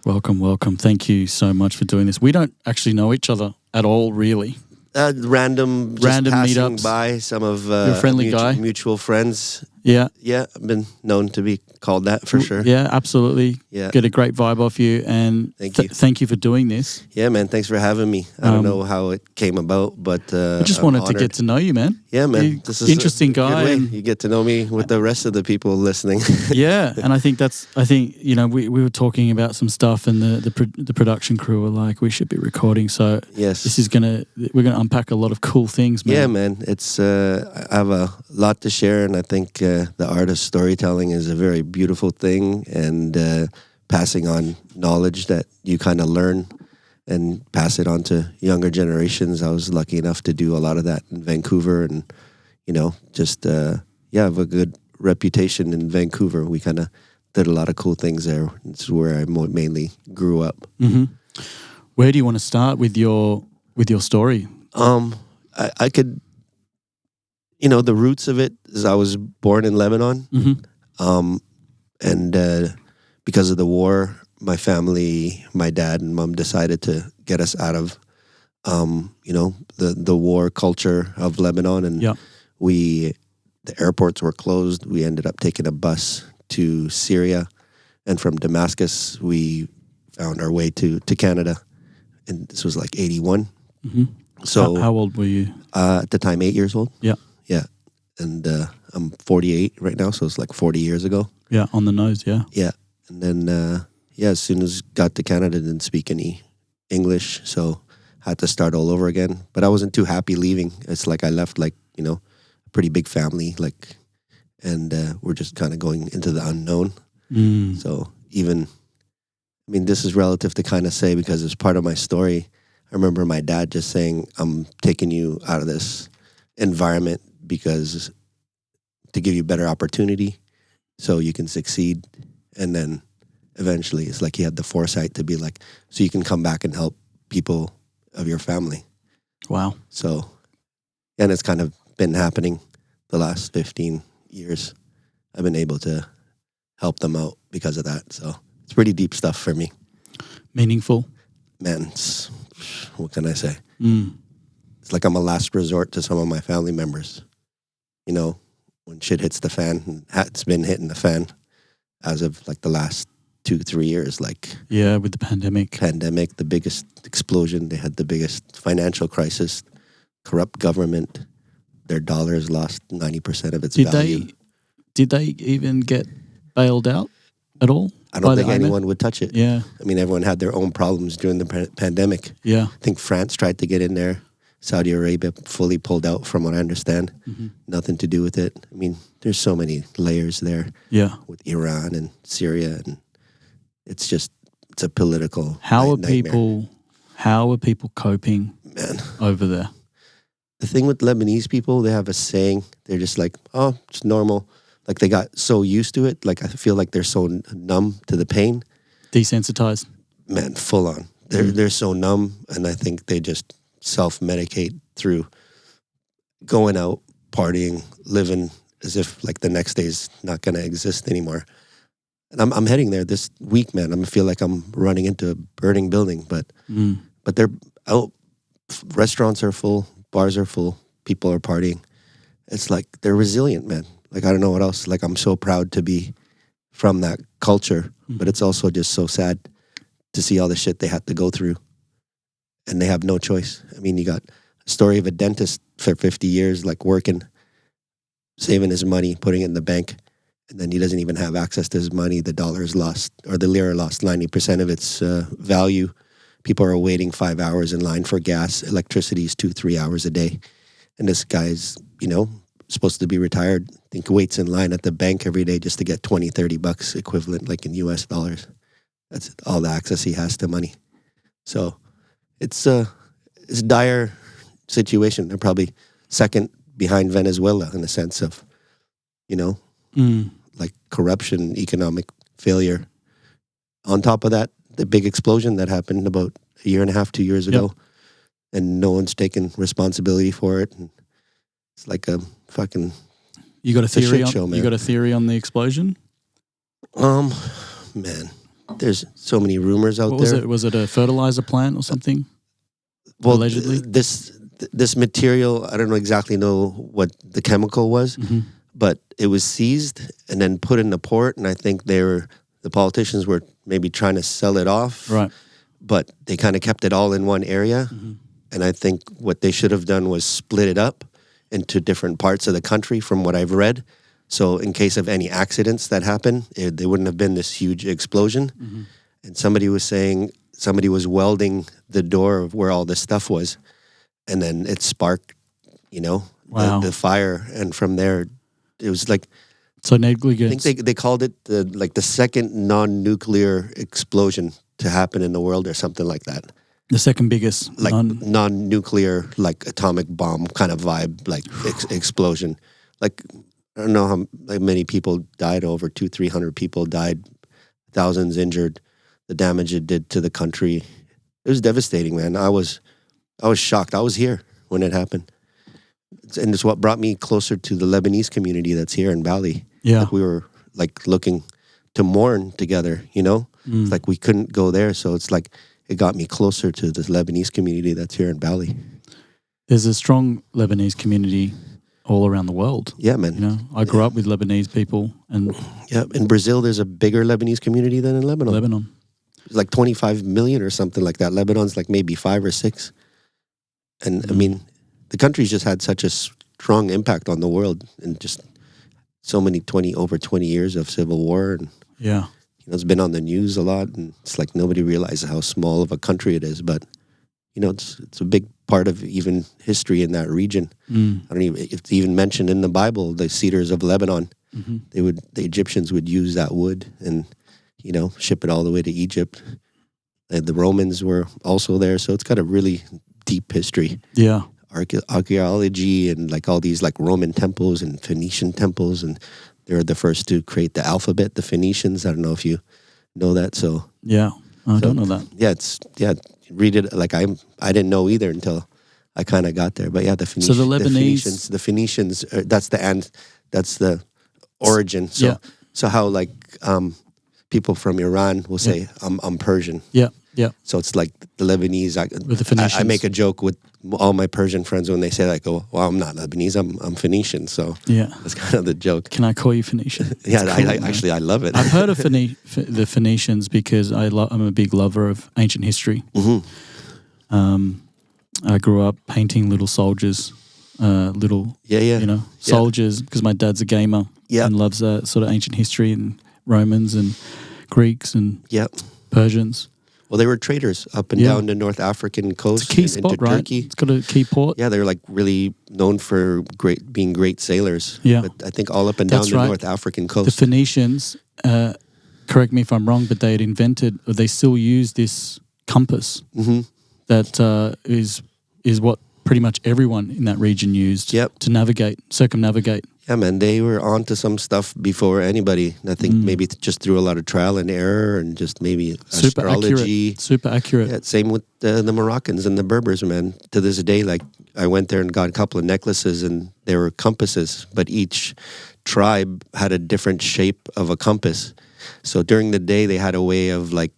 Welcome, welcome. Thank you so much for doing this. We don't actually know each other at all, really. Random passing meetups. by some of You're a friendly guy. mutual friends. Yeah. Yeah, I've been known to be called that for sure. Yeah, absolutely. Yeah. Get a great vibe off you, and thank you for doing this. Yeah, man. Thanks for having me. I don't know how it came about, but I just wanted to get to know you, man. Yeah, man. This is interesting guy. And you get to know me with the rest of the people listening. Yeah, and I think we were talking about some stuff, and the production crew were like, we should be recording. So yes, we're gonna unpack a lot of cool things, man. Yeah, man. It's I have a lot to share, and I think the art of storytelling is a very beautiful thing, and passing on knowledge that you kind of learn and pass it on to younger generations. I was lucky enough to do a lot of that in Vancouver, and have a good reputation in Vancouver. We kind of did a lot of cool things there. It's where I mainly grew up. Mm-hmm. Where do you want to start with your story? I could, the roots of it is I was born in Lebanon. Mm-hmm. And because of the war, my family, my dad and mom decided to get us out of, the war culture of Lebanon. And the airports were closed. We ended up taking a bus to Syria. And from Damascus, we found our way to Canada. And this was like 81. Mm-hmm. So how old were you? At the time, 8 years old. Yeah. Yeah. And I'm 48 right now, so it's like 40 years ago. Yeah, on the nose, yeah. Yeah. And then, as soon as got to Canada, didn't speak any English, so had to start all over again. But I wasn't too happy leaving. It's like I left, a pretty big family, and we're just kind of going into the unknown. Mm. So this is relative to kind of say, because it's part of my story. I remember my dad just saying, I'm taking you out of this environment because to give you better opportunity so you can succeed. And then eventually it's like he had the foresight to be like, so you can come back and help people of your family. Wow. So, and it's kind of been happening the last 15 years. I've been able to help them out because of that. So it's pretty deep stuff for me. Meaningful? Man, what can I say? Mm. It's like I'm a last resort to some of my family members. When shit hits the fan, and it's been hitting the fan as of the last 2-3 years. With the pandemic, the biggest explosion. They had the biggest financial crisis, corrupt government. Their dollars lost 90% of its value. Did they even get bailed out at all? I don't think anyone would touch it. Yeah. Everyone had their own problems during the pandemic. Yeah. I think France tried to get in there. Saudi Arabia fully pulled out, from what I understand. Mm-hmm. Nothing to do with it. There's so many layers there. Yeah. With Iran and Syria, and it's a political nightmare. How are people coping, man, over there? The thing with Lebanese people, they have a saying. They're just like, oh, it's normal. They got so used to it. I feel like they're so numb to the pain. Desensitized? Man, full on. They're so numb, and I think they just self-medicate through going out, partying, living as if the next day's not going to exist anymore. And I'm heading there this week, man. I feel like I'm running into a burning building, but they're out. Restaurants are full, bars are full, people are partying. It's they're resilient, man. I don't know what else. I'm so proud to be from that culture, but it's also just so sad to see all the shit they had to go through. And they have no choice. You got a story of a dentist for 50 years, working, saving his money, putting it in the bank, and then he doesn't even have access to his money. The dollar's lost, or the lira lost 90% of its value. People are waiting 5 hours in line for gas. Electricity is 2-3 hours a day. And this guy's, supposed to be retired. I think waits in line at the bank every day just to get $20-$30 equivalent, in US dollars. That's all the access he has to money. So it's a dire situation. They're probably second behind Venezuela in the sense of, corruption, economic failure. On top of that, the big explosion that happened about a year and a half, 2 years ago, and no one's taken responsibility for it. And it's like a fucking You got a theory shit show, man. You got a theory on the explosion? Man, there's so many rumors out What was there. it? Was it a fertilizer plant or something? Well, allegedly? This material, I don't exactly know what the chemical was, but it was seized and then put in the port, and I think the politicians were maybe trying to sell it off. Right. But they kind of kept it all in one area. And I think what they should have done was split it up into different parts of the country from what I've read. So in case of any accidents that happen, there wouldn't have been this huge explosion. And somebody was saying somebody was welding the door of where all this stuff was. And then it sparked, Wow. the fire. And from there, it was like, So I negligence. think they called it the second non-nuclear explosion to happen in the world or something like that. The second biggest. Like non-nuclear, like atomic bomb kind of vibe, like explosion. Like, I don't know how many people died, over 200-300 people died, thousands injured, the damage it did to the country. It was devastating, man. I was shocked. I was here when it happened. And it's what brought me closer to the Lebanese community that's here in Bali. Yeah. Like we were like looking to mourn together, It's like we couldn't go there. So it's like it got me closer to the Lebanese community that's here in Bali. There's a strong Lebanese community all around the world. Yeah, man. I grew up with Lebanese people and Yeah, in Brazil, there's a bigger Lebanese community than in Lebanon. Lebanon. It's like 25 million or something like that. Lebanon's like maybe 5 or 6. And I mean, the country's just had such a strong impact on the world and just so many over 20 years of civil war. And, Yeah. it's been on the news a lot. And it's like nobody realizes how small of a country it is. But, it's a big part of even history in that region. It's even mentioned in the Bible, the cedars of Lebanon. The Egyptians would use that wood and, ship it all the way to Egypt. And the Romans were also there. So it's got a really deep history. Yeah. Archaeology and like all these like Roman temples and Phoenician temples, and they're the first to create the alphabet, the Phoenicians. I don't know if you know that. So Yeah. I don't know that. Yeah, read it. Like I didn't know either until I kind of got there. But yeah, the Phoenicians. So the Lebanese, the Phoenicians. That's the origin. So Yeah. so how like people from Iran will say I'm Persian. Yeah. Yeah. So it's like the Lebanese. With the Phoenicians. I make a joke with all my Persian friends when they say like, "Oh, well, I'm not Lebanese. I'm Phoenician." So Yeah. that's kind of the joke. Can I call you Phoenician? Yeah, It's cool, man. actually I love it. I've heard of the Phoenicians because I'm a big lover of ancient history. I grew up painting little soldiers, soldiers, because my dad's a gamer and loves sort of ancient history and Romans and Greeks and Persians. Well, they were traders up and down the North African coast. It's a key and spot, into right? Turkey. It's got a key port. Yeah, they're like really known for being great sailors. Yeah. But I think all up and down That's the right. North African The coast. Phoenicians, correct me if I'm wrong, but they had invented, or they still use this compass that is what pretty much everyone in that region used to circumnavigate. Yeah, man, they were onto some stuff before anybody. I think maybe just through a lot of trial and error and just maybe astrology. Super accurate. Yeah, same with the Moroccans and the Berbers, man. To this day, like I went there and got a couple of necklaces and they were compasses, but each tribe had a different shape of a compass. So during the day, they had a way of like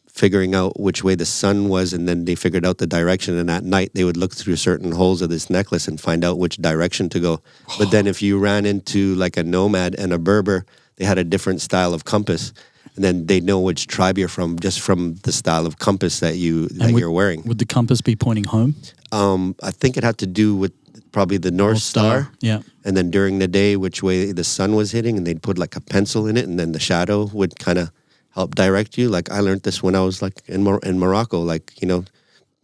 figuring out which way the sun was, and then they figured out the direction. And at night, they would look through certain holes of this necklace and find out which direction to go. But then if you ran into like a nomad and a Berber, they had a different style of compass. And then they'd know which tribe you're from just from the style of compass that you're wearing. Would the compass be pointing home? I think it had to do with probably the North Star. Yeah. And then during the day, which way the sun was hitting, and they'd put like a pencil in it, and then the shadow would kind of help direct you. Like I learned this when I was like in Morocco, like,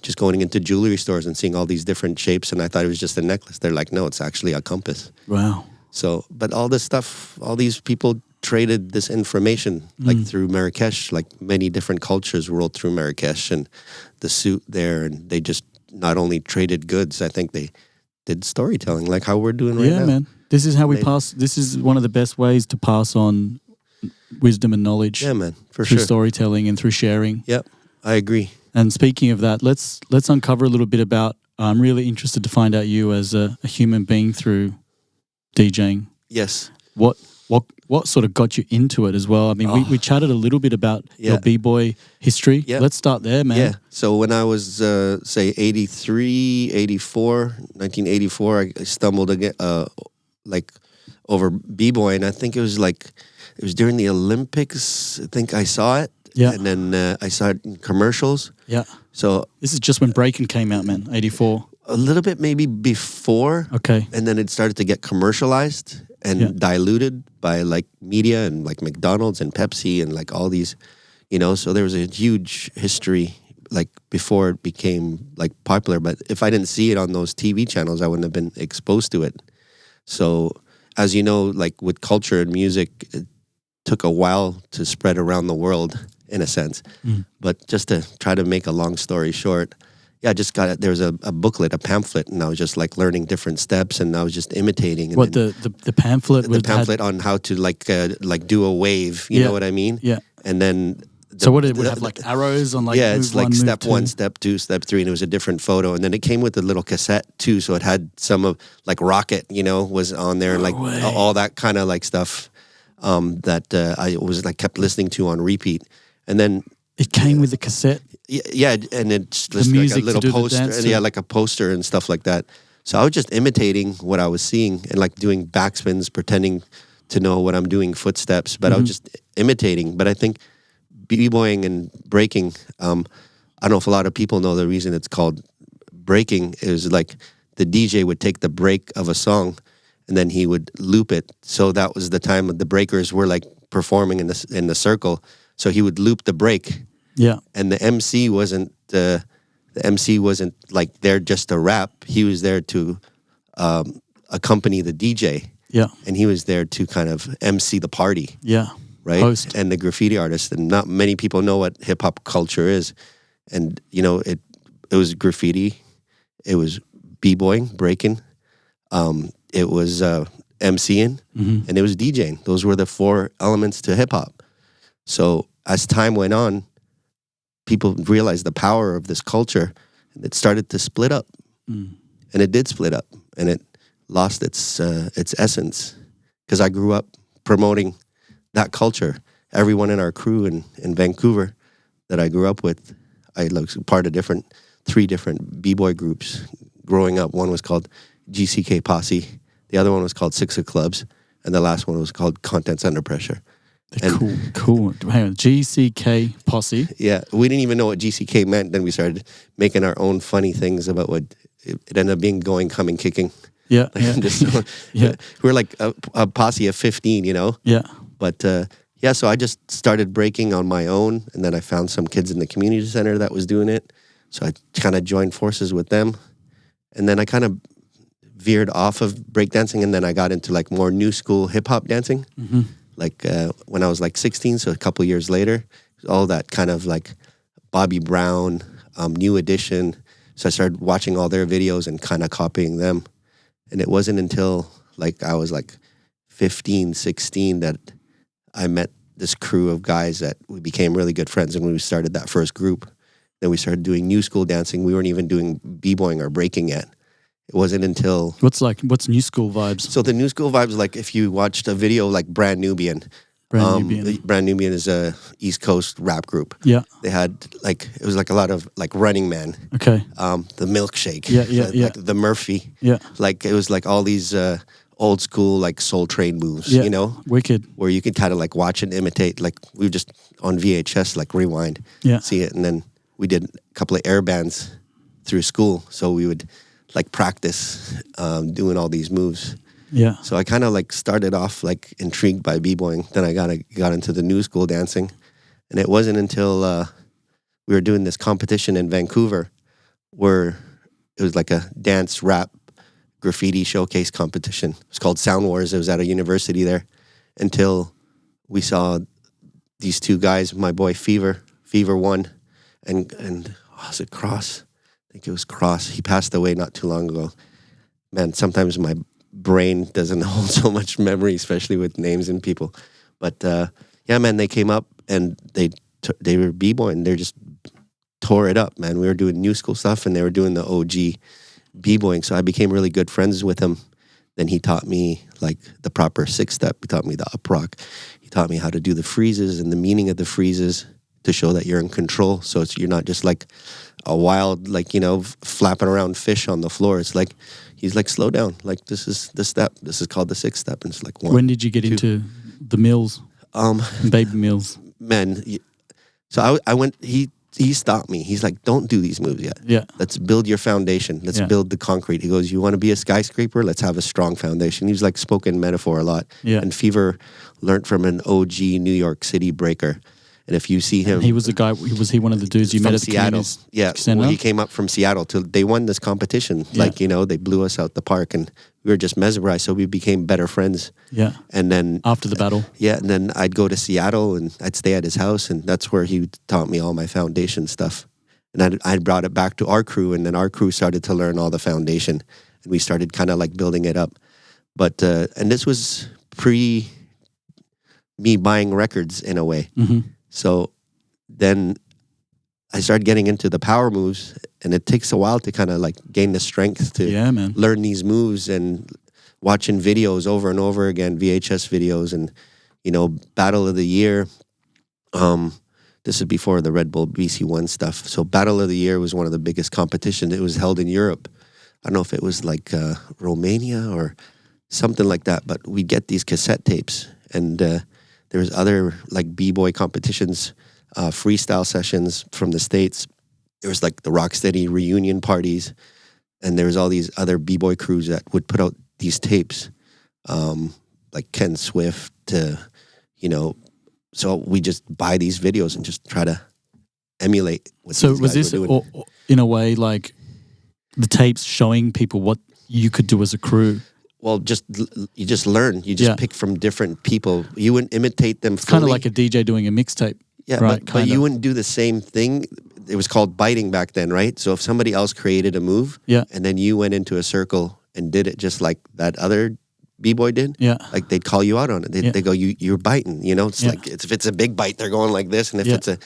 just going into jewelry stores and seeing all these different shapes, and I thought it was just a necklace. They're like, no, it's actually a compass. Wow. So, but all this stuff, all these people traded this information like through Marrakesh, like many different cultures rolled through Marrakesh and the suit there, and they just not only traded goods, I think they did storytelling like how we're doing right now. Yeah, man. This is how we pass. This is one of the best ways to pass on wisdom and knowledge. Yeah, man, for through sure. storytelling and through sharing. Yep, I agree. And speaking of that, let's uncover a little bit about. I'm really interested to find out you as a human being through DJing. Yes. what sort of got you into it as well? I mean, we chatted a little bit about your b-boy history. Yeah. Let's start there, man. Yeah. So when I was, say, 83, 84, 1984, I stumbled again, like over b-boy, and I think it was during the Olympics. I think I saw it. Yeah. And then I saw it in commercials. Yeah. So this is just when breaking came out, man, 84. A little bit maybe before. Okay. And then it started to get commercialized and diluted by like media and like McDonald's and Pepsi and like all these, so there was a huge history like before it became like popular. But if I didn't see it on those TV channels, I wouldn't have been exposed to it. So as you know, like with culture and music, it took a while to spread around the world in a sense. But just to try to make a long story short, I just got it. There was a booklet, a pamphlet, and I was just like learning different steps, and I was just imitating. And what the pamphlet? The pamphlet on how to like do a wave. You know what I mean? Yeah. And then so what it would have like arrows on like it's like step 1, step 2, step 3, and it was a different photo. And then it came with a little cassette too, so it had some of like Rocket, was on there, and like all that kind of like stuff that I was like kept listening to on repeat. And then it came with the cassette. Yeah, and it's just like a little poster, and like a poster and stuff like that. So I was just imitating what I was seeing and like doing backspins, pretending to know what I'm doing, footsteps, but I was just imitating. But I think b-boying and breaking, I don't know if a lot of people know the reason it's called breaking is like the DJ would take the break of a song and then he would loop it. So that was the time the breakers were like performing in the circle. So he would loop the break. Yeah. And the MC wasn't like there just to rap. He was there to accompany the DJ. Yeah. And he was there to kind of MC the party. Yeah. Right? Host. And the graffiti artist. And not many people know what hip hop culture is. And it was graffiti. It was b-boying, breaking. It was MCing, and it was DJing. Those were the 4 elements to hip hop. So as time went on, people realized the power of this culture, and it started to split up. And it did split up, and it lost its essence. Because I grew up promoting that culture. Everyone in our crew in Vancouver that I grew up with, I was part of 3 different b-boy groups growing up. One was called GCK Posse, the other one was called Six of Clubs, and the last one was called Contents Under Pressure. Cool. Hang on, GCK Posse. Yeah, we didn't even know what GCK meant. Then we started making our own funny things about what it ended up being going, coming, kicking. Yeah, yeah. We're like a posse of 15, Yeah. But so I just started breaking on my own, and then I found some kids in the community center that was doing it. So I kind of joined forces with them, and then I kind of veered off of breakdancing, and then I got into like more new school hip hop dancing. Like when I was like 16, so a couple years later, all that kind of like Bobby Brown, New Edition. So I started watching all their videos and kind of copying them. And it wasn't until like I was like 15, 16 that I met this crew of guys that we became really good friends. And when we started that first group, then we started doing new school dancing. We weren't even doing b-boying or breaking yet. It wasn't until... What's new school vibes? So the new school vibes, like if you watched a video like Brand Nubian. Brand Nubian is a East Coast rap group. Yeah. They had like, it was like a lot of like Running Man. Okay. The Milkshake. Yeah. Like the Murphy. Yeah. Like it was like all these old school like Soul Train moves, Wicked. Where you could kind of like watch and imitate. Like we were just on VHS, like rewind, see it. And then we did a couple of air bands through school. So we would like practice doing all these moves. Yeah. So I kind of like started off like intrigued by b-boying. Then I got into the new school dancing. And it wasn't until we were doing this competition in Vancouver where it was like a dance rap graffiti showcase competition. It was called Sound Wars. It was at a university there until we saw these 2 guys, my boy Fever won. And was it Cross? I think it was Cross. He passed away not too long ago. Man, sometimes my brain doesn't hold so much memory, especially with names and people. But they came up and they were b-boying. They just tore it up, man. We were doing new school stuff and they were doing the OG b-boying. So I became really good friends with them. Then he taught me like the proper 6-step. He taught me the up rock. He taught me how to do the freezes and the meaning of the freezes to show that you're in control. So you're not just like a wild, like, flapping around fish on the floor. It's like, he's like, slow down. Like, this is the step. This is called the 6-step. And it's like, 1, When did you get 2. into the mills? Baby mills. Man, so I went, he stopped me. He's like, don't do these moves yet. Yeah. Let's build your foundation. Let's build the concrete. He goes, you want to be a skyscraper? Let's have a strong foundation. He was like spoken metaphor a lot. Yeah. And Fever learned from an OG New York City breaker. And if you see him... And he was the guy, was he one of the dudes you met at the Seattle? Yeah, center? well, he came up from Seattle. They won this competition. Yeah. Like, they blew us out the park and we were just mesmerized. So we became better friends. Yeah. And then... After the battle? Yeah, and then I'd go to Seattle and I'd stay at his house and that's where he taught me all my foundation stuff. And I brought it back to our crew and then our crew started to learn all the foundation. And we started kind of like building it up. But, and this was pre me buying records in a way. Mm-hmm. So then I started getting into the power moves and it takes a while to kind of like gain the strength to learn these moves and watching videos over and over again, VHS videos and, Battle of the Year. This is before the Red Bull BC1 stuff. So Battle of the Year was one of the biggest competitions. It was held in Europe. I don't know if it was like Romania or something like that, but we'd get these cassette tapes and there was other like b-boy competitions, freestyle sessions from the States. There was like the Rocksteady reunion parties, and there was all these other b-boy crews that would put out these tapes, like Ken Swift, so we just buy these videos and just try to emulate what So these was guys this were doing. in a way like the tapes showing people what you could do as a crew? Well, you just learn. You just pick from different people. You wouldn't imitate them fully. Kind of like a DJ doing a mixtape. Yeah, right, but you wouldn't do the same thing. It was called biting back then, right? So if somebody else created a move and then you went into a circle and did it just like that other B-boy did, like they'd call you out on it. They go, you're biting, It's like, if it's a big bite, they're going like this. And if it's a,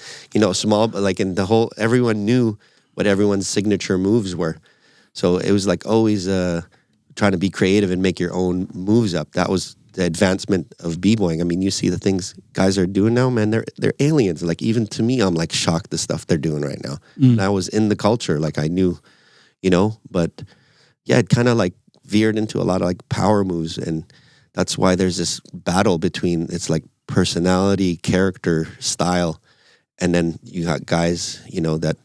small, like in the whole, everyone knew what everyone's signature moves were. So it was like always trying to be creative and make your own moves up. That was the advancement of b-boying. I mean, you see the things guys are doing now, man, they're aliens. Like even to me, I'm like shocked the stuff they're doing right now. And I was in the culture, like I knew, but yeah, it kind of like veered into a lot of like power moves. And that's why there's this battle between, it's like personality, character, style. And then you got guys, that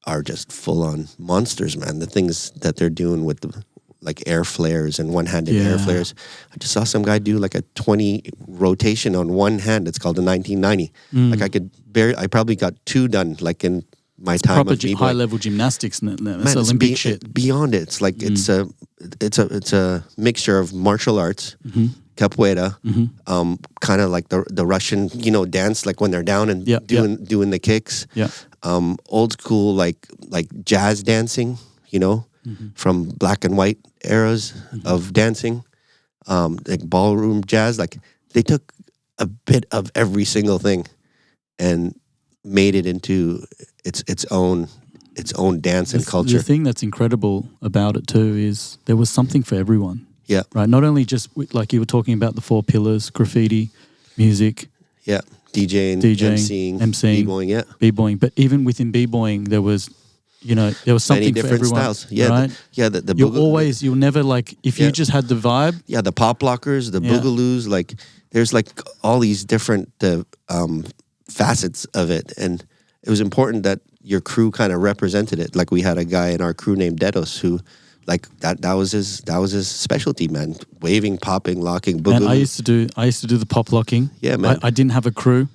are just full on monsters, man. The things that they're doing with the like air flares and one-handed air flares. I just saw some guy do like a 20 rotation on one hand. It's called a 1990. Like I probably got 2 done like in my time proper of b-boy. high-level gymnastics. It's Olympic shit. Beyond it. It's like it's a mixture of martial arts, capoeira, kind of like the Russian, dance, like when they're down and doing the kicks. Yeah. Old school like jazz dancing, from black and white eras of dancing, like ballroom jazz. Like they took a bit of every single thing and made it into its own dance and culture. The thing that's incredible about it too is there was something for everyone. Yeah. Right. Not only just like you were talking about the 4 pillars: graffiti, music. Yeah. DJing, MCing, b-boying. B-boying. But even within b-boying, there was something many different for everyone. styles. Yeah. Right? You'll never like, if you just had the vibe. Yeah. The pop lockers, the boogaloos, like there's like all these different facets of it. And it was important that your crew kind of represented it. Like we had a guy in our crew named Dedos who like that was his specialty, man. Waving, popping, locking, boogaloo. And I used to do the pop locking. Yeah, man. I didn't have a crew.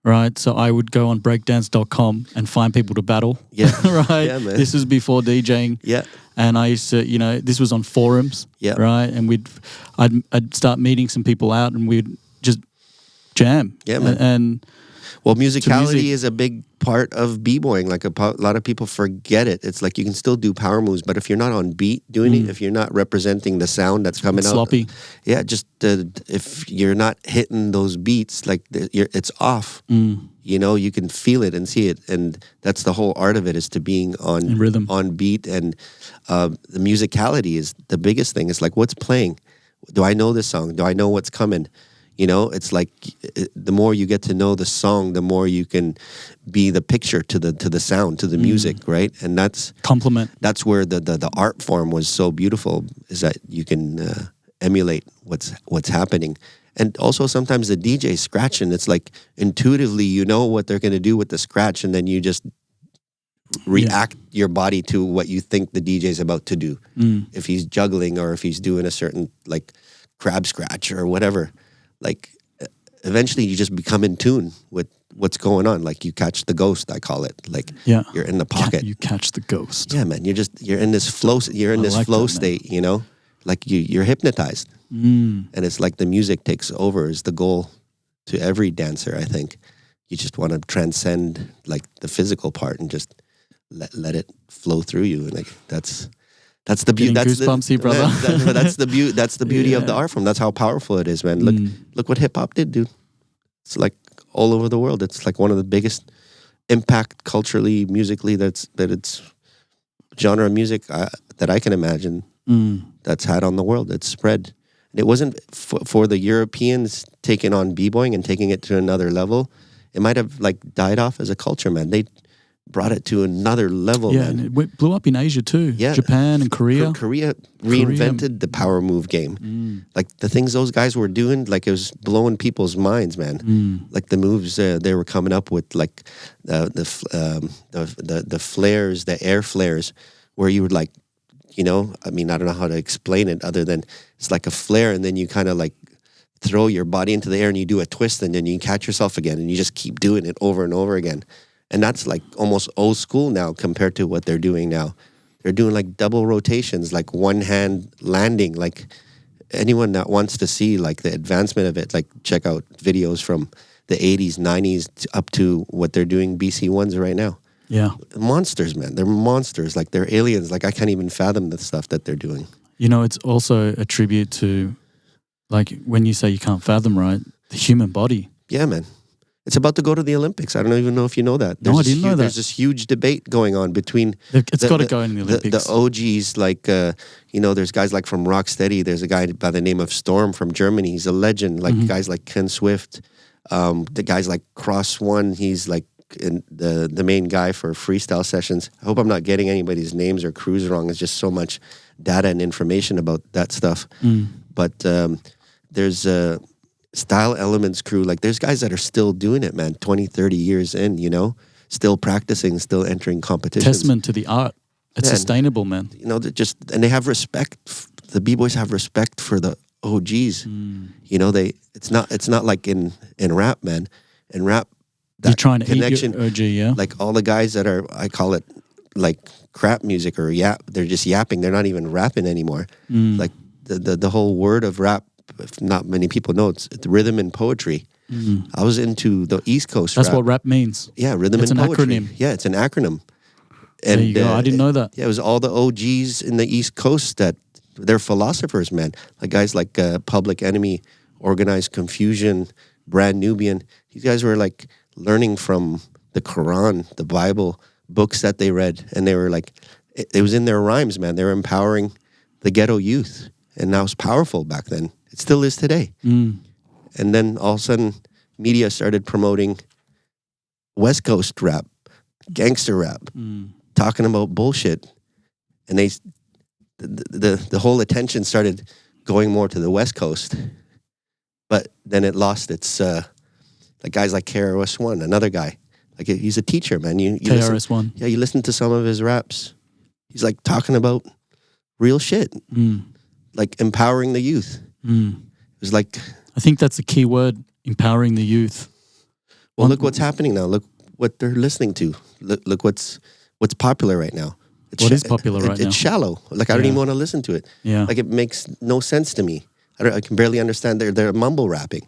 Right, so I would go on breakdance.com and find people to battle. Yeah, right. Yeah, man. This was before DJing. Yeah, and I used to, this was on forums. Yeah, right, and I'd start meeting some people out, and we'd just jam. Yeah, man. And Well, musicality is a big part of b-boying. Like a lot of people forget it. It's like you can still do power moves, but if you're not on beat doing it, if you're not representing the sound that's coming out, sloppy. Yeah, just if you're not hitting those beats, like it's off. You know, you can feel it and see it, and that's the whole art of it, is to being on rhythm, on beat, and the musicality is the biggest thing. It's like, what's playing? Do I know this song? Do I know what's coming? You know, it's like the more you get to know the song, the more you can be the picture to the sound, to the music, right? And that's complement. That's where the art form was so beautiful, is that you can emulate what's happening. And also sometimes the DJ scratching, it's like intuitively you know what they're going to do with the scratch, and then you just react your body to what you think the DJ's about to do. If he's juggling, or if he's doing a certain like crab scratch or whatever, like eventually you just become in tune with what's going on. Like you catch the ghost, I call it. Like you're in the pocket. You catch the ghost. Yeah, man. You're in this flow. You're in this like flow state. You know, like you're hypnotized, and it's like the music takes over is the goal to every dancer. I think you just want to transcend like the physical part and just let it flow through you, and like that's the beauty. That's goosebumpsy, brother. That's the beauty. That's the beauty of the art form. That's how powerful it is, man. Look what hip hop did, dude. It's like all over the world. It's like one of the biggest impact culturally, musically. That it's genre of music that I can imagine that's had on the world. It's spread. And it wasn't for the Europeans taking on b-boying and taking it to another level. It might have like died off as a culture, man. They brought it to another level, man. And it blew up in Asia too. Yeah. Japan and Korea. Korea reinvented the power move game. Like the things those guys were doing, like it was blowing people's minds, man. Like the moves they were coming up with, like the flares, the air flares, where you would like, you know, I mean, I don't know how to explain it other than it's like a flare, and then you kind of like throw your body into the air and you do a twist, and then you catch yourself again, and you just keep doing it over and over again. And that's like almost old school now compared to what they're doing now. They're doing like double rotations, like one hand landing. Like anyone that wants to see like the advancement of it, like check out videos from the 80s, 90s up to what they're doing BC ones right now. Yeah. Monsters, man. They're monsters. Like they're aliens. Like I can't even fathom the stuff that they're doing. You know, it's also a tribute to, like when you say you can't fathom, right? The human body. Yeah, man. It's about to go to the Olympics. I don't even know if you know that. No, I didn't know that. There's this huge debate going on between... It's got to go in the Olympics. The OGs, like, you know, there's guys like from Rocksteady. There's a guy by the name of Storm from Germany. He's a legend. Like guys like Ken Swift. The guys like Cross One. He's like the main guy for freestyle sessions. I hope I'm not getting anybody's names or crews wrong. There's just so much data and information about that stuff. But there's... Style Elements crew, like there's guys that are still doing it, man, 20, 30 years in, you know, still practicing, still entering competitions. Testament to the art. It's sustainable, man. You know, and they have respect. The b-boys have respect for the OGs. You know, it's not like in rap, man. In rap, that you're trying to connection, eat your OG, yeah? Like all the guys that are, I call it like crap music or they're just yapping. They're not even rapping anymore. Like the whole word of rap, if not many people know, it's rhythm and poetry. I was into the East Coast That's rap. what rap means. Yeah, rhythm and poetry. It's an acronym. Yeah, it's an acronym. And, there you go. I didn't know that. Yeah, it was all the OGs in the East Coast that they're philosophers, man. Like guys like Public Enemy, Organized Confusion, Brand Nubian. These guys were like learning from the Quran, the Bible, books that they read. And they were like, it was in their rhymes, man. They were empowering the ghetto youth. And that was powerful back then. It still is today. And then all of a sudden, media started promoting West Coast rap, gangster rap, talking about bullshit. And the whole attention started going more to the West Coast. But then it lost its, like guys like KRS-One, another guy. Like he's a teacher, man. You KRS-One. Yeah, you listen to some of his raps. He's like talking about real shit. Like empowering the youth. It was like... I think that's the key word, empowering the youth. Well, look what's happening now. Look what they're listening to. Look what's popular right now. What is popular right now? It's shallow. Like I don't even want to listen to it. Yeah. Like it makes no sense to me. I can barely understand. They're mumble rapping.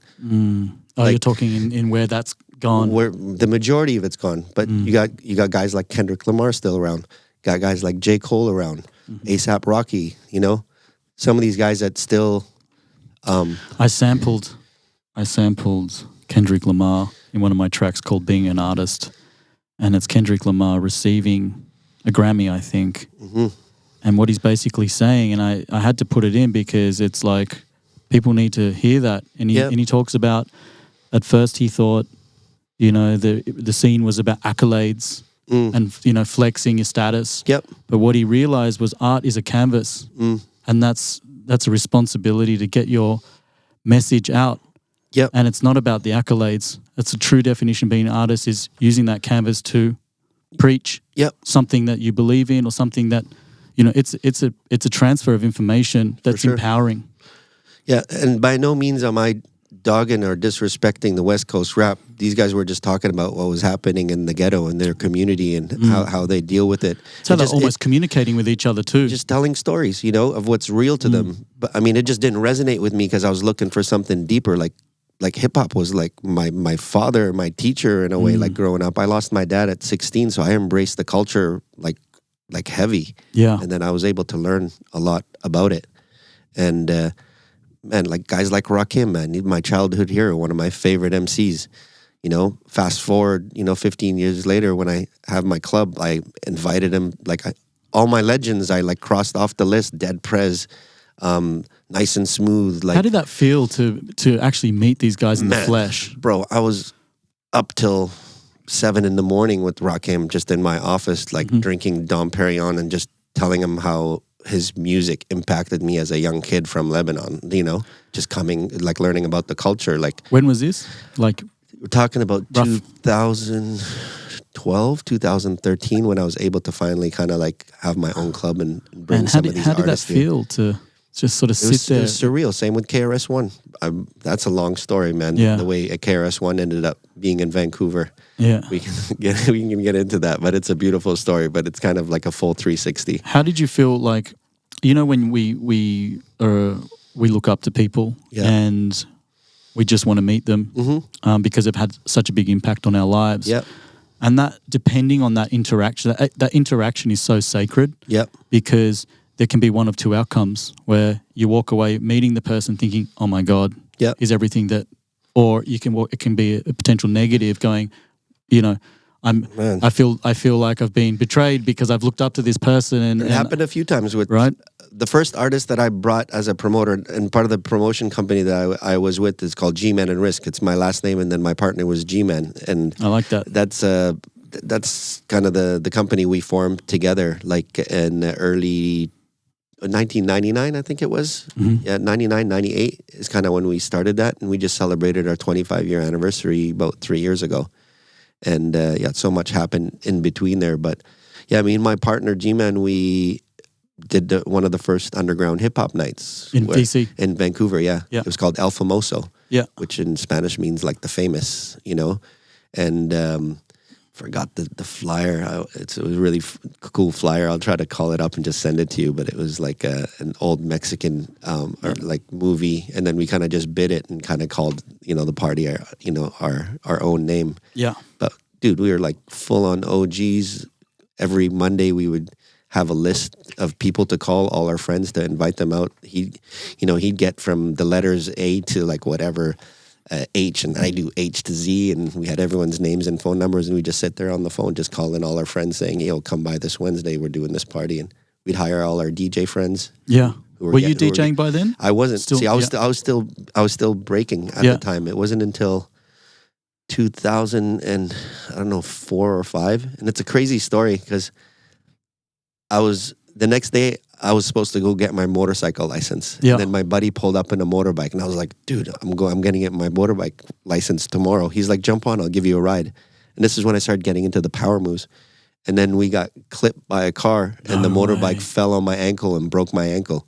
Oh, like, you're talking in where that's Gone. Where the majority of it's gone. But you got guys like Kendrick Lamar still around. Got guys like J. Cole around. A$AP Rocky, you know? Some of these guys that still I sampled Kendrick Lamar in one of my tracks called Being an Artist. And it's Kendrick Lamar receiving a Grammy, I think. And what he's basically saying, and I had to put it in because it's like people need to hear that. And he talks about, at first he thought, you know, the scene was about accolades and, you know, flexing your status. But what he realized was art is a canvas. And that's a responsibility to get your message out. And it's not about the accolades. That's a true definition of being an artist, is using that canvas to preach something that you believe in, or something that, you know, it's a transfer of information that's empowering. Yeah, and by no means am I dogging or disrespecting the West Coast rap. These guys were just talking about what was happening in the ghetto and their community and how they deal with it. So they're almost communicating with each other too. Just telling stories, you know, of what's real to them. But I mean, it just didn't resonate with me because I was looking for something deeper. Like hip hop was like my father, my teacher in a way. Like growing up, I lost my dad at 16, so I embraced the culture like heavy. And then I was able to learn a lot about it. And man, like guys like Rakim, man, my childhood hero, one of my favorite MCs. You know, fast forward, you know, 15 years later, when I have my club, I invited him. All my legends, I like crossed off the list. Dead Prez, Nice and Smooth. Like, how did that feel to actually meet these guys in the flesh, bro? I was up till 7 a.m. with Rakim, just in my office, like drinking Dom Perignon and just telling him how his music impacted me as a young kid from Lebanon, you know, just coming, like learning about the culture. Like, when was this? Like, we're talking about 2012, 2013, when I was able to finally kind of like have my own club and bring some of these artists. How did that feel to just sort of sit there? It was surreal. Same with KRS-One. That's a long story, man. Yeah. The way KRS-One ended up being in Vancouver. Yeah. We can get into that, but it's a beautiful story, but it's kind of like a full 360. How did you feel, like, you know, when we look up to people and we just want to meet them because they've had such a big impact on our lives. And that, depending on that interaction, that interaction is so sacred. Because there can be one of two outcomes, where you walk away meeting the person thinking, oh my God, is everything that, or it can be a potential negative, going, you know, I feel like I've been betrayed because I've looked up to this person. And it happened a few times with the first artist that I brought as a promoter, and part of the promotion company that I was with is called G-Man and Rizk. It's my last name, and then my partner was G-Man. And I like that. That's kind of the company we formed together, like in early 1999, I think it was. 99, 98 is kind of when we started that, and we just celebrated our 25-year anniversary about 3 years ago. And so much happened in between there. But yeah, I mean, my partner G-Man, we did one of the first underground hip-hop nights. In DC? In Vancouver, yeah. It was called El Famoso, which in Spanish means like the famous, you know. And forgot the flyer. It was a really cool flyer. I'll try to call it up and just send it to you. But it was like an old Mexican or like movie, and then we kind of just bid it and kind of called, you know, the party our own name. But dude, we were like full on OGs. Every Monday we would have a list of people to call, all our friends, to invite them out. He'd get from the letters A to like whatever. H, and I do H to Z, and we had everyone's names and phone numbers, and we just sit there on the phone just calling all our friends saying, yo, come by this Wednesday, we're doing this party. And we'd hire all our DJ friends. Were you DJing by then? I wasn't. I was still breaking at the time. It wasn't until 2000 and I don't know, 4 or 5. And it's a crazy story because the next day I was supposed to go get my motorcycle license. And then my buddy pulled up in a motorbike, and I was like, dude, I'm going to get my motorbike license tomorrow. He's like, jump on, I'll give you a ride. And this is when I started getting into the power moves. And then we got clipped by a car, and the motorbike fell on my ankle and broke my ankle.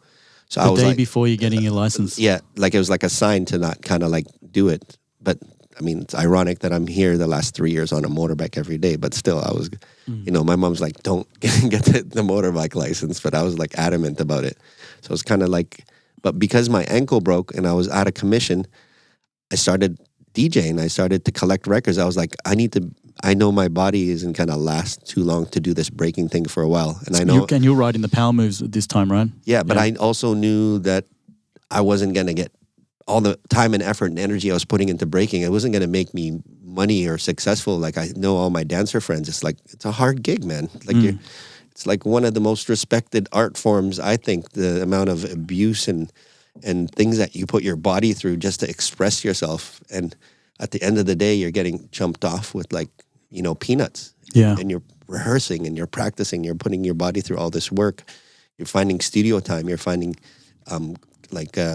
So I was the day like, before you're getting your license. Yeah, like it was like a sign to not kind of like do it. But I mean, it's ironic that I'm here the last 3 years on a motorbike every day, but still I was, you know, my mom's like, don't get the motorbike license, but I was like adamant about it. So it's kind of like, but because my ankle broke and I was out of commission, I started DJ and I started to collect records. I was like, I know my body isn't going to last too long to do this breaking thing for a while. And I know. You're riding the power moves at this time, right? Yeah, but I also knew that I wasn't going to get all the time and effort and energy I was putting into breaking. It wasn't going to make me money or successful. Like I know all my dancer friends. It's a hard gig, man. Like it's like one of the most respected art forms. I think the amount of abuse and things that you put your body through just to express yourself. And at the end of the day, you're getting jumped off with like, peanuts. Yeah. And you're rehearsing and you're practicing. You're putting your body through all this work. You're finding studio time. You're finding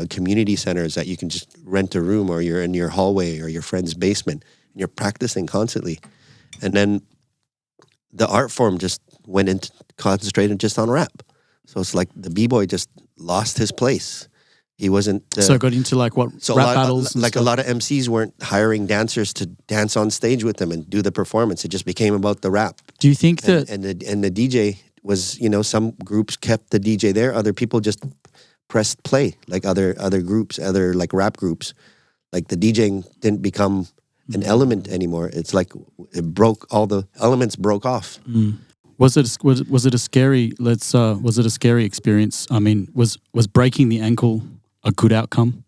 community centers that you can just rent a room, or you're in your hallway or your friend's basement. And you're practicing constantly. And then the art form just went into concentrated just on rap. So it's like the b-boy just lost his place. He wasn't... so got into like what, rap battles? Like a lot of MCs weren't hiring dancers to dance on stage with them and do the performance. It just became about the rap. Do you think that... And the DJ was, some groups kept the DJ there. Other people just pressed play, like other groups, other like rap groups. Like the DJing didn't become an element anymore. It's like all the elements broke off. Was it a scary experience? I mean, was breaking the ankle a good outcome?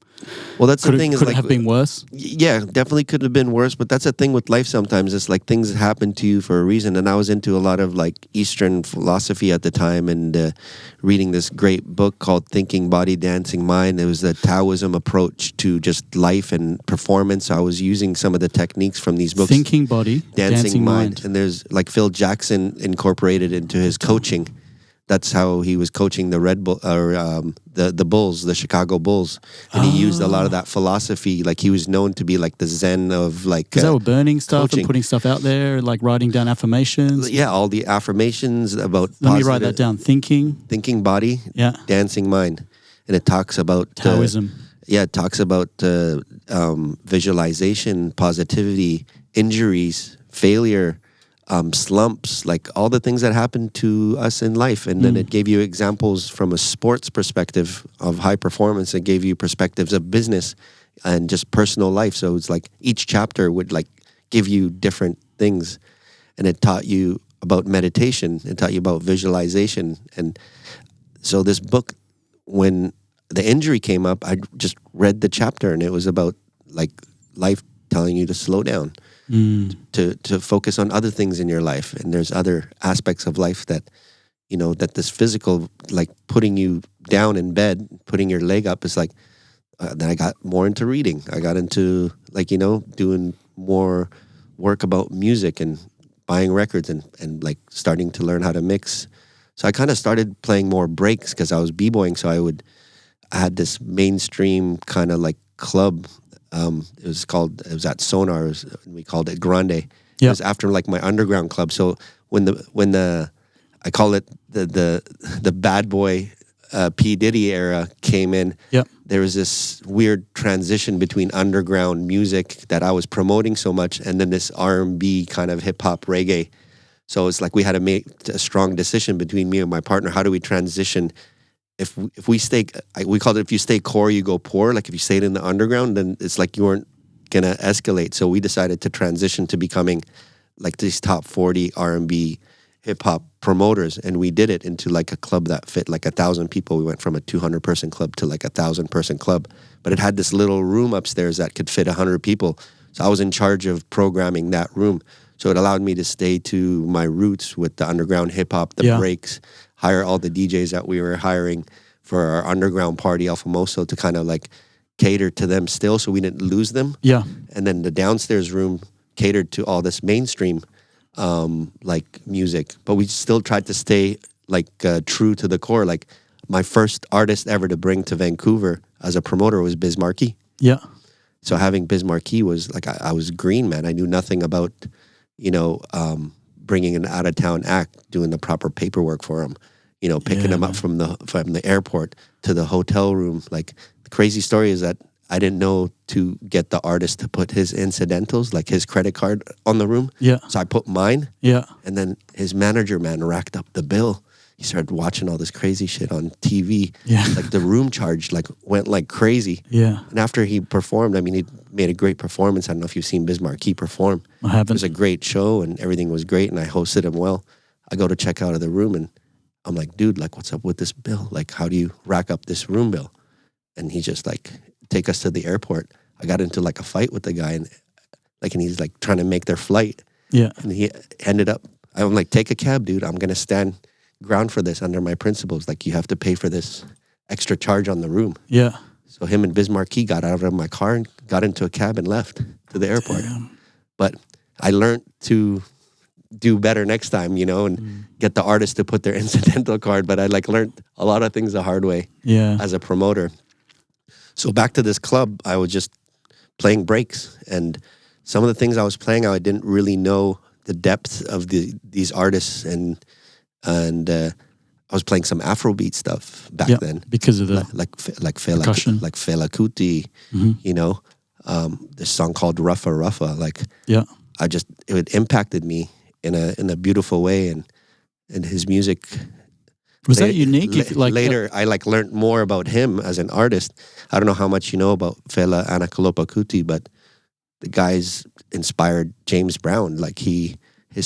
Well, that's the thing. Could it have been worse? Yeah, definitely could have been worse. But that's the thing with life sometimes. It's like things happen to you for a reason. And I was into a lot of like Eastern philosophy at the time and reading this great book called Thinking Body, Dancing Mind. It was the Taoism approach to just life and performance. I was using some of the techniques from these books. Thinking Body, Dancing Mind. And there's like Phil Jackson incorporated into his coaching. That's how he was coaching the Red Bull or the Bulls, the Chicago Bulls, and he used a lot of that philosophy. Like he was known to be like the Zen of like. Because they were burning stuff coaching. And putting stuff out there, like writing down affirmations. Yeah, all the affirmations about. Let me write that down. Thinking body, dancing mind, and it talks about Taoism. It talks about visualization, positivity, injuries, failure. Slumps, like all the things that happen to us in life. And then it gave you examples from a sports perspective of high performance. It gave you perspectives of business and just personal life. So it's like each chapter would like give you different things. And it taught you about meditation. It taught you about visualization. And so this book, when the injury came up, I just read the chapter and it was about like life telling you to slow down. To focus on other things in your life. And there's other aspects of life that, that this physical, like putting you down in bed, putting your leg up is like, then I got more into reading. I got into like, doing more work about music and buying records and like starting to learn how to mix. So I kind of started playing more breaks because I was b-boying. So I had this mainstream kind of like club. It was at Sonar. We called it Grande. Yep. It was after like my underground club. So when I call it the bad boy P Diddy era came in, there was this weird transition between underground music that I was promoting so much, and then this R&B kind of hip hop reggae. So it's like we had to make a strong decision between me and my partner. How do we transition? If we stay, we called it, if you stay core, you go poor. Like if you stayed in the underground, then it's like you weren't gonna escalate. So we decided to transition to becoming like these top 40 R&B hip hop promoters, and we did it into like a club that fit like 1,000 people. We went from a 200-person club to like 1,000-person club, but it had this little room upstairs that could fit 100 people. So I was in charge of programming that room. So it allowed me to stay to my roots with the underground hip hop, the breaks. Hire all the DJs that we were hiring for our underground party, El Famoso, to kind of like cater to them still so we didn't lose them. Yeah. And then the downstairs room catered to all this mainstream like music. But we still tried to stay like true to the core. Like my first artist ever to bring to Vancouver as a promoter was Biz Markie. Yeah. So having Biz Markie was like, I was green, man. I knew nothing about, bringing an out-of-town act, doing the proper paperwork for him. Picking him up from the airport to the hotel room. Like the crazy story is that I didn't know to get the artist to put his incidentals, like his credit card on the room. Yeah. So I put mine. Yeah. And then his manager man racked up the bill. he started watching all this crazy shit on TV. Yeah. Like the room charge like went like crazy. Yeah. And after he performed, I mean, he made a great performance. I don't know if you've seen Biz Markie perform. I haven't. It was a great show and everything was great and I hosted him well. I go to check out of the room and I'm like, dude, like, what's up with this bill? Like, how do you rack up this room bill? And he just like, take us to the airport. I got into like a fight with the guy and he's like trying to make their flight. Yeah. And he ended up, I'm like, take a cab, dude. I'm going to stand ground for this under my principles. Like, you have to pay for this extra charge on the room. Yeah. So him and Biz Markie got out of my car and got into a cab and left to the airport. Damn. But I learned to do better next time, you know, and get the artist to put their incidental card. But I like learned a lot of things the hard way as a promoter. So back to this club, I was just playing breaks. And some of the things I was playing, I didn't really know the depth of these artists. And I was playing some Afrobeat stuff back then. Because of the like Fela Kuti, you know, this song called Ruffa Ruffa. Like, it impacted me in a beautiful way, and his music was that unique. Later, I like learned more about him as an artist. I don't know how much you know about Fela Anikulapo Kuti, but the guy's inspired James Brown. Like his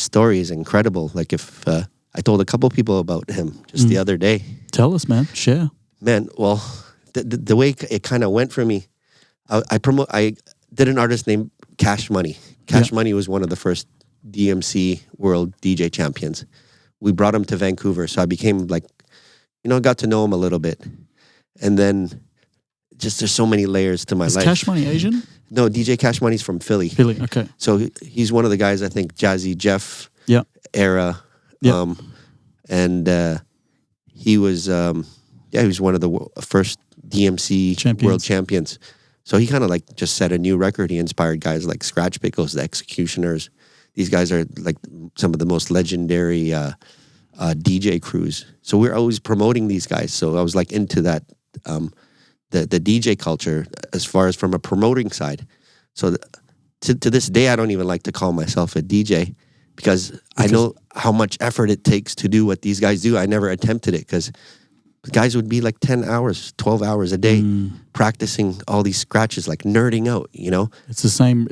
story is incredible. Like if I told a couple people about him just the other day. Tell us, man. Share. Man, well, the way it kind of went for me, I did an artist named Cash Money. Cash Money was one of the first DMC World DJ champions. We brought him to Vancouver, so I became like, you know, got to know him a little bit. And then just there's so many layers to my life. Is Cash Money Asian? No, DJ Cash Money's from Philly. Philly, okay. So he's one of the guys, I think, Jazzy Jeff era. Yeah. And he was one of the first DMC world champions. So he kind of like just set a new record. He inspired guys like Scratch Pickles, the Executioners. These guys are like some of the most legendary DJ crews. So we're always promoting these guys. So I was like into that, the DJ culture as far as from a promoting side. So to this day, I don't even like to call myself a DJ because I know how much effort it takes to do what these guys do. I never attempted it because the guys would be like 10 hours, 12 hours a day practicing all these scratches, like nerding out, you know? It's the same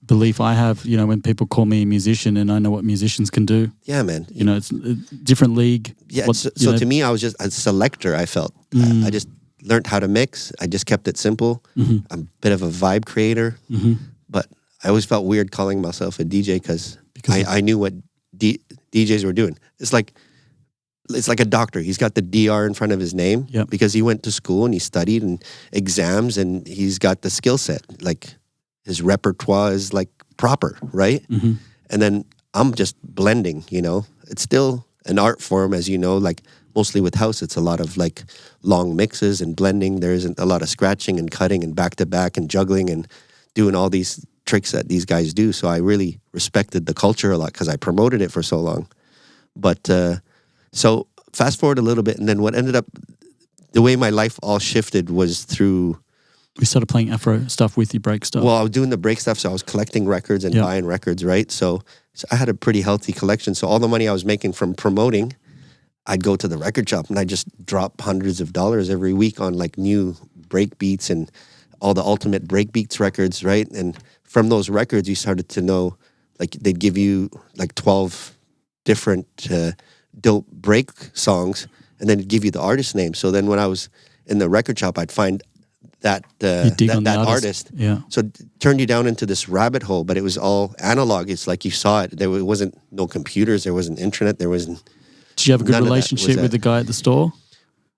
belief I have, you know, when people call me a musician and I know what musicians can do. Yeah, man. You know, it's a different league. Yeah, so to me, I was just a selector, I felt. I just learned how to mix. I just kept it simple. I'm a bit of a vibe creator. But I always felt weird calling myself a DJ because I knew what DJs were doing. It's like a doctor. He's got the DR in front of his name because he went to school and he studied and exams and he's got the skill set. Like his repertoire is like proper, right? And then I'm just blending, you know. It's still an art form, as you know, like mostly with house, it's a lot of like long mixes and blending. There isn't a lot of scratching and cutting and back to back and juggling and doing all these tricks that these guys do. So I really respected the culture a lot because I promoted it for so long. But so fast forward a little bit, and then what ended up, the way my life all shifted was through... We started playing Afro stuff with you, break stuff. Well, I was doing the break stuff, so I was collecting records and buying records, right? So I had a pretty healthy collection. So all the money I was making from promoting, I'd go to the record shop and I'd just drop hundreds of dollars every week on like new break beats and all the ultimate break beats records, right? And from those records, you started to know, like they'd give you like 12 different dope break songs and then it'd give you the artist name. So then when I was in the record shop, I'd find that artist. Yeah. So it turned you down into this rabbit hole, but it was all analog. It's like you saw it. There wasn't no computers. There wasn't internet. There wasn't... Did you have a good relationship with the guy at the store?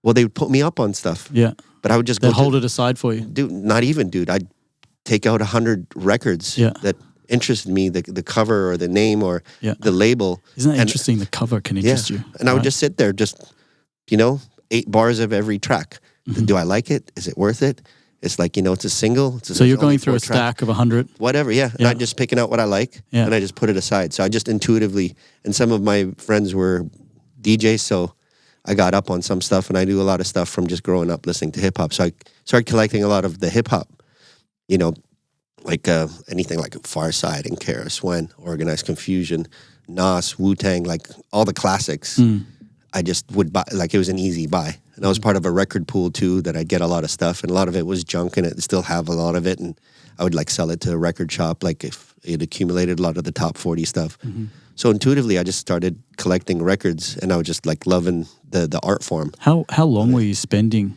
Well, they would put me up on stuff. Yeah. But I would just They'd hold it aside for you. Dude, not even, dude. I'd take out 100 records that interested me, the cover or the name or the label. Isn't that interesting? The cover can interest you. And I would just sit there, just, 8 bars of every track. Do I like it? Is it worth it? It's like, it's a single. So you're going through a stack of 100? Whatever, And I'm just picking out what I like and I just put it aside. So I just intuitively, and some of my friends were DJs, so I got up on some stuff and I do a lot of stuff from just growing up listening to hip hop. So I started collecting a lot of the hip hop, like anything like Farside and KRS-One, Organized Confusion, Nas, Wu-Tang, like all the classics. I just would buy, like it was an easy buy. And I was part of a record pool too that I'd get a lot of stuff, and a lot of it was junk, and it still have a lot of it, and I would like sell it to a record shop, like if it accumulated a lot of the top 40 stuff. So intuitively, I just started collecting records, and I was just like loving the art form. How long were you spending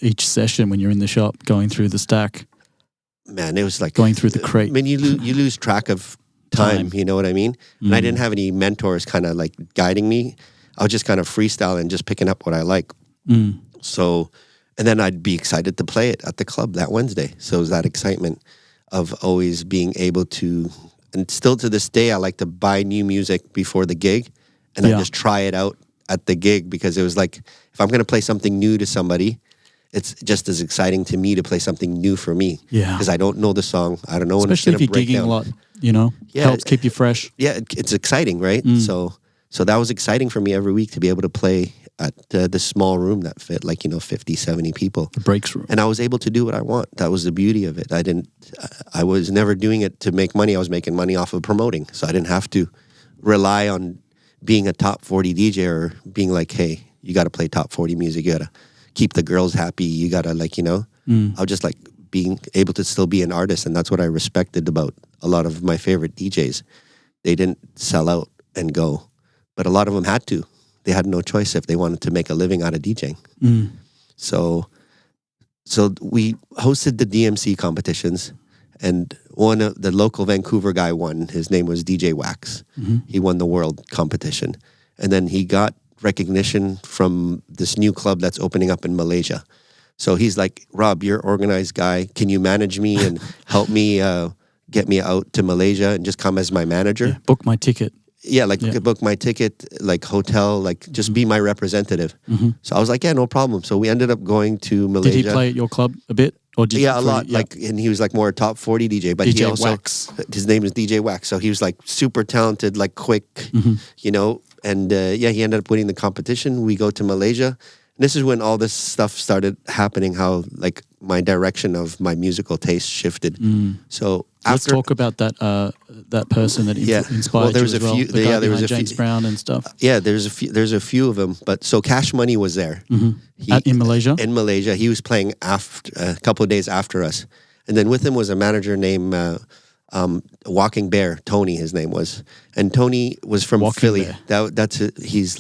each session when you're in the shop going through the stack? Man, it was like going through the crate. I mean, you lose track of time, you know what I mean? And I didn't have any mentors kind of like guiding me. I was just kind of freestyling, just picking up what I like. So, and then I'd be excited to play it at the club that Wednesday. So it was that excitement of always being able to, and still to this day, I like to buy new music before the gig, and I just try it out at the gig, because it was like, if I'm going to play something new to somebody, it's just as exciting to me to play something new for me. Yeah. Because I don't know the song. I don't know when it's going to break down. Especially if you're gigging a lot, helps keep you fresh. Yeah, it's exciting, right? So that was exciting for me every week to be able to play at this small room that fit 50, 70 people. The breaks room. And I was able to do what I want. That was the beauty of it. I was never doing it to make money. I was making money off of promoting. So I didn't have to rely on being a top 40 DJ or being like, hey, you got to play top 40 music. You got to keep the girls happy. You got to I was just like being able to still be an artist. And that's what I respected about a lot of my favorite DJs. They didn't sell out and go. But a lot of them had to. They had no choice if they wanted to make a living out of DJing. So we hosted the DMC competitions, and one of the local Vancouver guy won. His name was DJ Wax. He won the world competition. And then he got recognition from this new club that's opening up in Malaysia. So he's like, Rob, you're an organized guy. Can you manage me and help me get me out to Malaysia and just come as my manager? Yeah, book my ticket. Yeah, book my ticket, hotel, just be my representative. So I was like, yeah, no problem. So we ended up going to Malaysia. Did he play at your club a bit? Or did a lot. Yeah. And he was more a top 40 DJ. But DJ he also, Wax. His name is DJ Wax. So he was super talented, quick, And he ended up winning the competition. We go to Malaysia. And this is when all this stuff started happening, how my direction of my musical taste shifted. So let's talk about that person that inspired you as well. There was a few, James Brown and stuff. Yeah, there's a few of them. But so Cash Money was there. In Malaysia? In Malaysia. He was playing a couple of days after us. And then with him was a manager named Walking Bear. Tony, his name was. And Tony was from Walking Philly. Bear. He's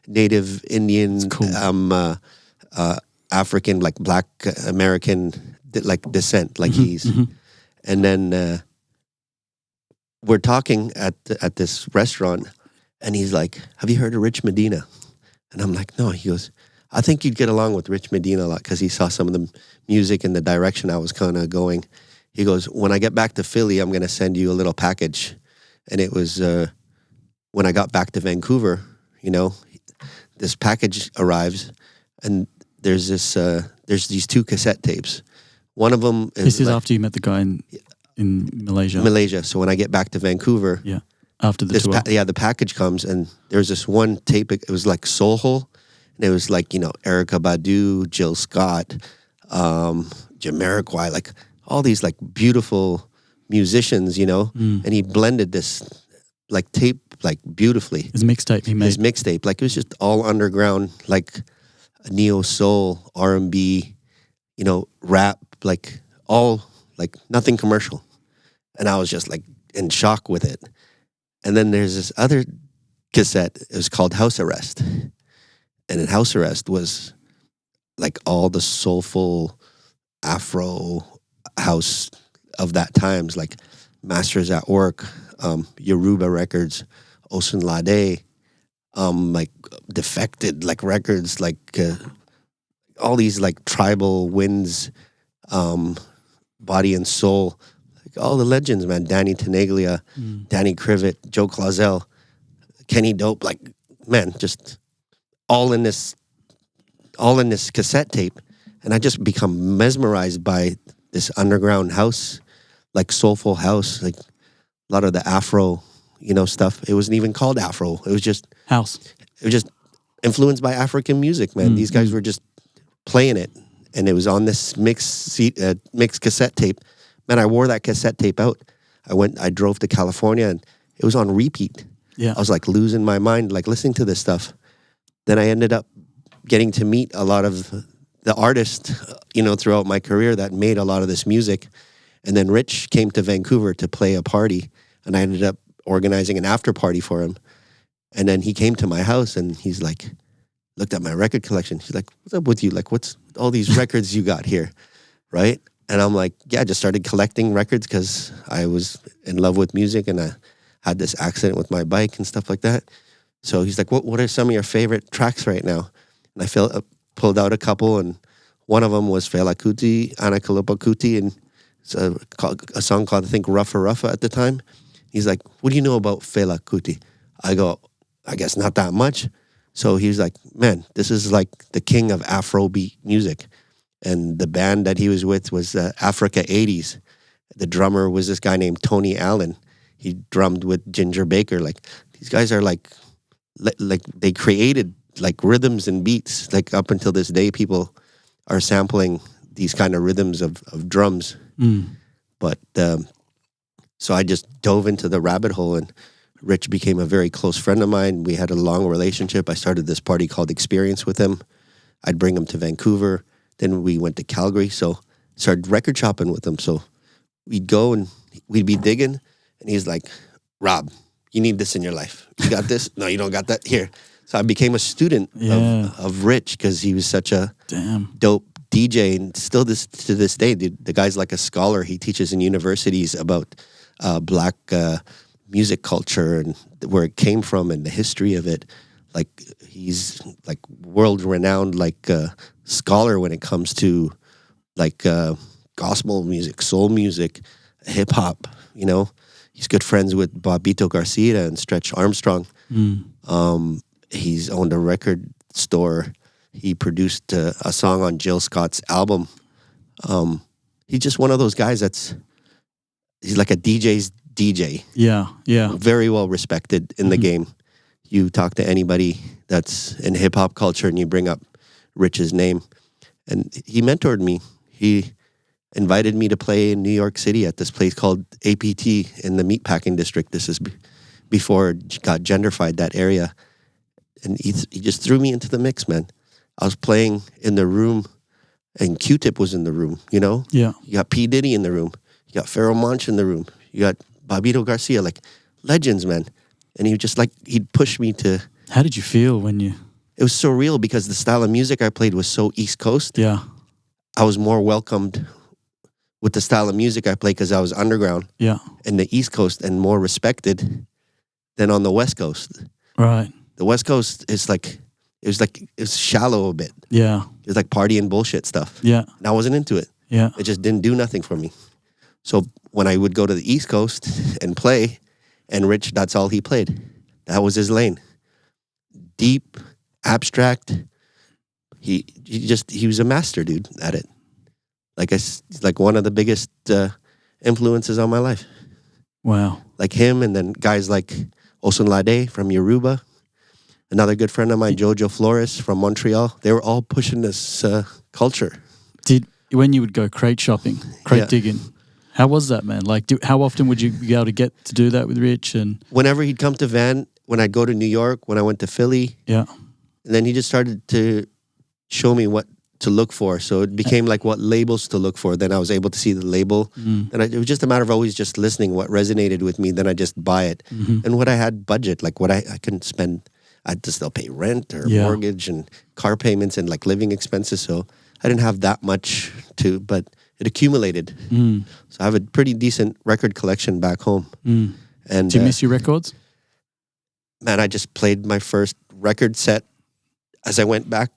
Native Indian, cool. African, Black American, descent. And then we're talking at this restaurant, and he's like, "Have you heard of Rich Medina?" And I'm like, "No." He goes, "I think you'd get along with Rich Medina a lot," because he saw some of the music and the direction I was kind of going. He goes, "When I get back to Philly, I'm going to send you a little package." And it was when I got back to Vancouver, this package arrives, and there's these 2 cassette tapes. One of them is... This is after you met the guy in Malaysia. Malaysia. So when I get back to Vancouver... Yeah, after the tour. The package comes, and there's this one tape. It was Soul Hole, and it was Erykah Badu, Jill Scott, Jamiroquai, all these beautiful musicians, and he blended this tape beautifully. His mixtape he made. His mixtape. It was just all underground, neo soul, R&B, rap, all nothing commercial. And I was just in shock with it. And then there's this other cassette. It was called House Arrest. And in House Arrest was all the soulful Afro house of that times, Masters at Work, Yoruba Records, Osun Lade, Defected, records, all these tribal winds, Body and Soul, all the legends, man. Danny Tenaglia, Danny Krivit, Joe Clausel, Kenny Dope, man, just all in this cassette tape. And I just become mesmerized by this underground house, soulful house, a lot of the Afro, stuff. It wasn't even called Afro. It was just house. It was just influenced by African music, man. These guys were just playing it, and it was on this mixed cassette tape. Man, I wore that cassette tape out. I drove to California, and it was on repeat. Yeah, I was losing my mind, listening to this stuff. then I ended up getting to meet a lot of the artists, throughout my career that made a lot of this music. And then Rich came to Vancouver to play a party, and I ended up organizing an after party for him. And then he came to my house, and he's like, looked at my record collection. He's like, what's up with you? Like, what's all these records you got here? Right? And I'm like, yeah, I just started collecting records because I was in love with music, and I had this accident with my bike and stuff like that. So he's like, what are some of your favorite tracks right now? And I pulled out a couple, and one of them was Fela Kuti, Ana Kalupa Kuti, and it's a song called, I think, Ruffa Ruffa at the time. He's like, what do you know about Fela Kuti? I go, I guess not that much. So he's like, man, this is like the king of Afrobeat music. And the band that he was with was Africa 80s. The drummer was this guy named Tony Allen. He drummed with Ginger Baker. Like, these guys are like they created like rhythms and beats. Like, up until this day, people are sampling these kind of rhythms of drums. But so I just dove into the rabbit hole, and Rich became a very close friend of mine. We had a long relationship. I started this party called Experience with him. I'd bring him to Vancouver. Then we went to Calgary. So started record shopping with him. So we'd go and we'd be digging, and he's like, Rob, you need this in your life. You got this? No, you don't got that? Here. So I became a student of Rich because he was such a dope DJ, and still to this day, the guy's like a scholar. He teaches in universities about black music culture and where it came from and the history of it. Like, he's like world-renowned scholar when it comes to like gospel music, soul music, hip hop. He's good friends with Bobito Garcia and Stretch Armstrong. He's owned a record store. He produced a song on Jill Scott's album. He's just one of those guys he's like a DJ's DJ. Yeah. Very well respected in the game. You talk to anybody that's in hip hop culture and you bring up Rich's name. And he mentored me. He invited me to play in New York City at this place called APT in the meatpacking district. This is before it got gentrified, that area. And he just threw me into the mix, man. I was playing in the room, and Q-Tip was in the room, Yeah. You got P. Diddy in the room. You got Pharoah Monch in the room. You got Bobito Garcia, like legends, man. And he'd push me to... How did you feel when you... It was surreal because the style of music I played was so East Coast. Yeah. I was more welcomed with the style of music I played because I was underground. Yeah. In the East Coast, and more respected than on the West Coast. Right. The West Coast is it was shallow a bit. Yeah. It was like party and bullshit stuff. Yeah. And I wasn't into it. Yeah. It just didn't do nothing for me. So when I would go to the East Coast and play, and Rich, that's all he played. That was his lane. Deep, abstract. He was a master, dude, at it. He's like one of the biggest influences on my life. Wow. Like him, and then guys like Osunlade from Yoruba. Another good friend of mine, Jojo Flores from Montreal. They were all pushing this culture. When you would go crate digging, how was that, man? Like, how often would you be able to get to do that with Rich? And whenever he'd come to Van, when I'd go to New York, when I went to Philly, and then he just started to show me what to look for. So it became like what labels to look for. Then I was able to see the label, and it was just a matter of always just listening. What resonated with me, then I just buy it. And what I had budget, like what I couldn't spend. I had to still pay rent or mortgage and car payments and like living expenses. So I didn't have that much but it accumulated. So I have a pretty decent record collection back home. And do you miss your records? Man, I just played my first record set as I went back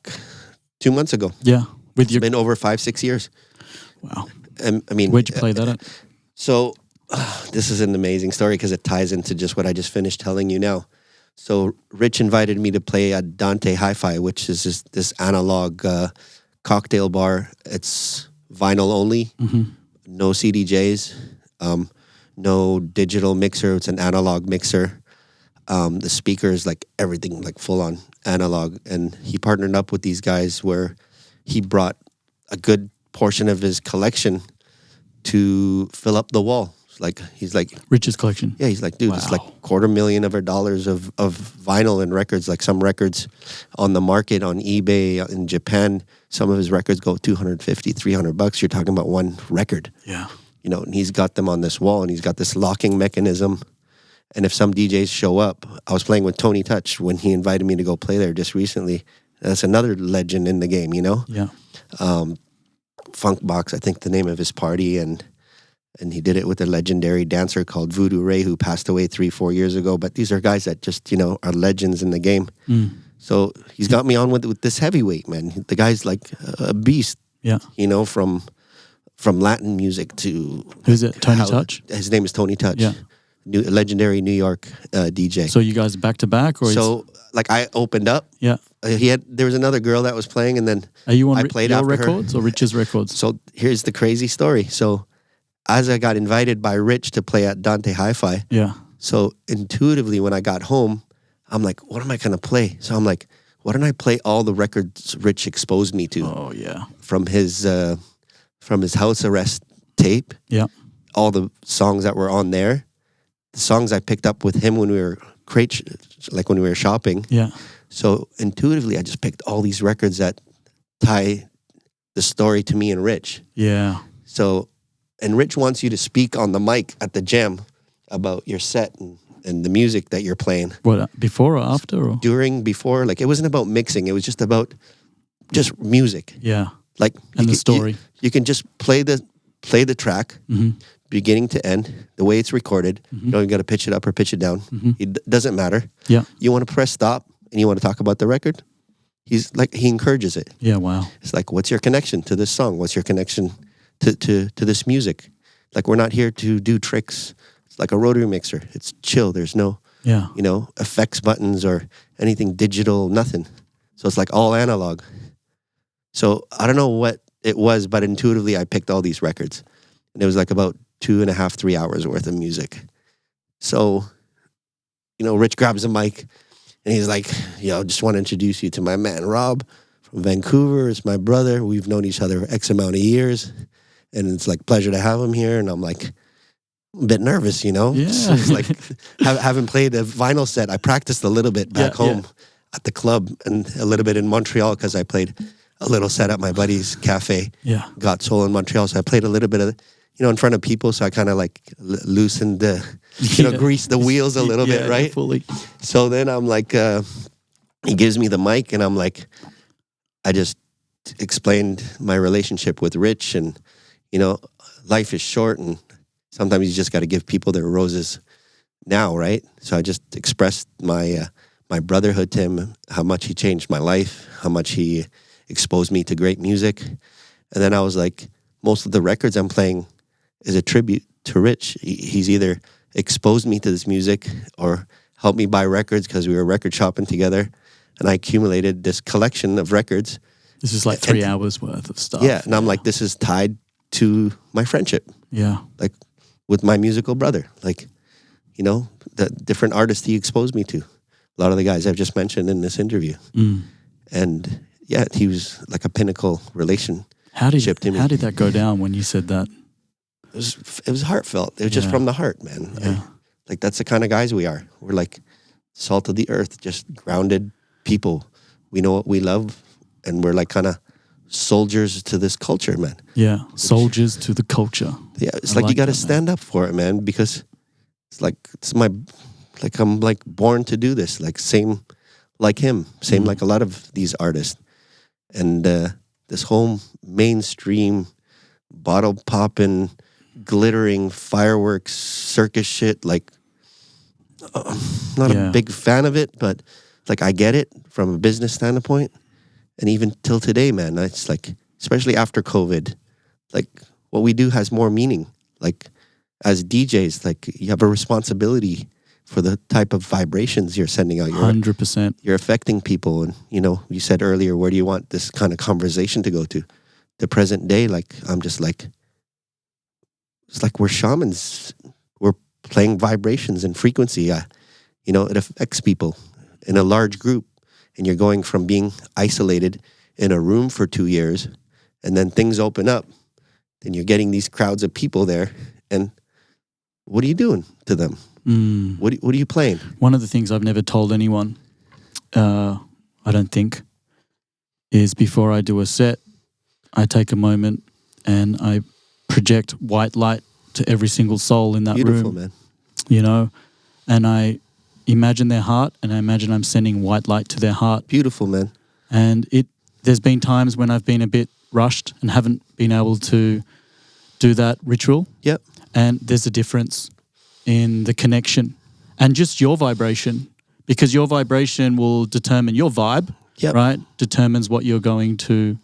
2 months ago. Yeah. It's been over 5-6 years. Wow. I mean, where'd you play that at? So this is an amazing story because it ties into just what I just finished telling you now. So Rich invited me to play at Dante Hi-Fi, which is this analog cocktail bar. It's vinyl only, no CDJs, no digital mixer. It's an analog mixer. The speakers, like everything, like full on analog. And he partnered up with these guys where he brought a good portion of his collection to fill up the wall. Like, he's like, Rich's collection. yeah, he's like, dude, it's like $250,000 of vinyl and records. Like some records on the market on eBay in Japan, some of his records go $250, $300. You're talking about one record. Yeah. You know, and he's got them on this wall, and he's got this locking mechanism. And if some DJs show up, I was playing with Tony Touch when he invited me to go play there just recently. That's another legend in the game, you know? Yeah. Funk Box, I think the name of his party, and he did it with a legendary dancer called Voodoo Ray, who passed away 3-4 years ago. But these are guys that just, you know, are legends in the game. So he's got me on with this heavyweight, man. The guy's like a beast. Yeah. You know, from Latin music to... Who's it? Tony Touch? His name is Tony Touch. Yeah. Legendary New York DJ. So you guys back to back, or so like I opened up. Yeah. There was another girl that was playing, and then are you on I played your after records her. or Rich's records? So here's the crazy story. So as I got invited by Rich to play at Dante Hi-Fi. Yeah. So intuitively, when I got home, I'm like, what am I gonna play? So I'm like, why don't I play all the records Rich exposed me to? Oh yeah. From his house arrest tape. Yeah. All the songs that were on there. The songs I picked up with him when we were when we were shopping. Yeah. So intuitively, I just picked all these records that tie the story to me and Rich. Yeah. So, and Rich wants you to speak on the mic at the jam about your set and the music that you're playing. What, before or after? Or? Before, like it wasn't about mixing. It was just about just music. Yeah. Like and the story. You can just play the track. Beginning to end, the way it's recorded. You don't even got to pitch it up or pitch it down. It doesn't matter. Yeah. You want to press stop and you want to talk about the record, he encourages it. Yeah, wow. It's like, what's your connection to this song? What's your connection to this music? Like, we're not here to do tricks. It's like a rotary mixer. It's chill. There's no, effects buttons or anything digital, nothing. So it's like all analog. So I don't know what it was, but intuitively I picked all these records. And it was like about 2.5, 3 hours worth of music. So, Rich grabs a mic and he's like, just want to introduce you to my man, Rob from Vancouver. It's my brother. We've known each other X amount of years. And it's like pleasure to have him here. And I'm like, a bit nervous, Yeah. So it's like, having played a vinyl set, I practiced a little bit back home at the club and a little bit in Montreal because I played a little set at my buddy's cafe. Yeah. Got Soul in Montreal. So I played a little bit of in front of people, so I kind of like loosened the, greased the wheels a little bit, right? Fully. So then I'm like, he gives me the mic, and I'm like, I just explained my relationship with Rich, and life is short, and sometimes you just got to give people their roses now, right? So I just expressed my brotherhood to him, how much he changed my life, how much he exposed me to great music, and then I was like, most of the records I'm playing is a tribute to Rich. He's either exposed me to this music or helped me buy records because we were record shopping together, and I accumulated this collection of records. This is like 3 hours worth of stuff. Yeah, and I'm like, this is tied to my friendship. Yeah. Like with my musical brother. Like, the different artists he exposed me to. A lot of the guys I've just mentioned in this interview. And yeah, he was like a pinnacle relation. How did that go down when you said that? It was heartfelt. It was just from the heart, man. Yeah. Like that's the kind of guys we are. We're like salt of the earth, just grounded people. We know what we love, and we're like kind of soldiers to this culture, man. Yeah, soldiers to the culture. Yeah, it's like you got to stand up for it, man, because I'm like born to do this. Like same like him, same like a lot of these artists, and this whole mainstream bottle popping, glittering fireworks circus shit, like not a big fan of it, but like I get it from a business standpoint. And even till today, man, it's like, especially after COVID, like what we do has more meaning. Like as DJs, like you have a responsibility for the type of vibrations you're sending out. 100%. You're affecting people. And, you said earlier, where do you want this kind of conversation to go to? The present day, like, I'm just like, it's like we're shamans. We're playing vibrations and frequency. It affects people in a large group. And you're going from being isolated in a room for 2 years, and then things open up. Then you're getting these crowds of people there. And what are you doing to them? What are you playing? One of the things I've never told anyone, I don't think, is before I do a set, I take a moment and I project white light to every single soul in that Beautiful, room. man. You know, and I imagine their heart, and I imagine I'm sending white light to their heart. Beautiful, man. And there's been times when I've been a bit rushed and haven't been able to do that ritual. Yep. And there's a difference in the connection and just your vibration, because your vibration will determine your vibe, right? Determines what you're going to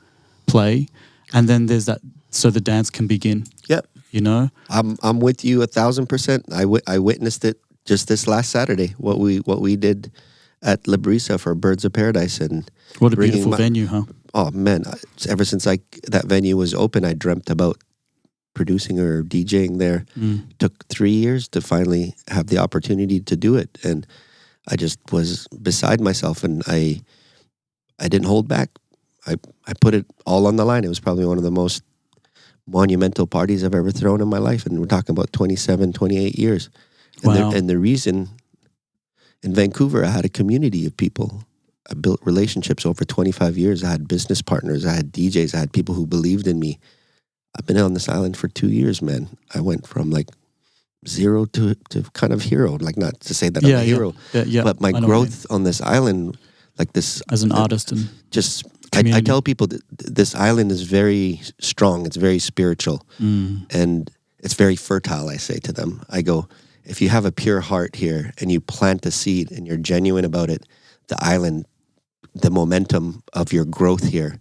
play. And then there's that, so the dance can begin. Yep. You know? I'm with you 1,000%. I witnessed it just this last Saturday, what we did at La Brisa for Birds of Paradise. And what a beautiful venue, huh? Oh, man. Ever since that venue was open, I dreamt about producing or DJing there. Took 3 years to finally have the opportunity to do it. And I just was beside myself, and I didn't hold back. I put it all on the line. It was probably one of the most monumental parties I've ever thrown in my life. And we're talking about 27, 28 years. And, wow. And the reason, in Vancouver, I had a community of people. I built relationships over 25 years. I had business partners. I had DJs. I had people who believed in me. I've been on this island for 2 years, man. I went from like zero to kind of hero. Like, not to say that I'm a hero, but my growth on this island, like this as an artist, and just I tell people that this island is very strong. It's very spiritual, and it's very fertile. I say to them, I go, if you have a pure heart here and you plant a seed and you're genuine about it, the island, the momentum of your growth here,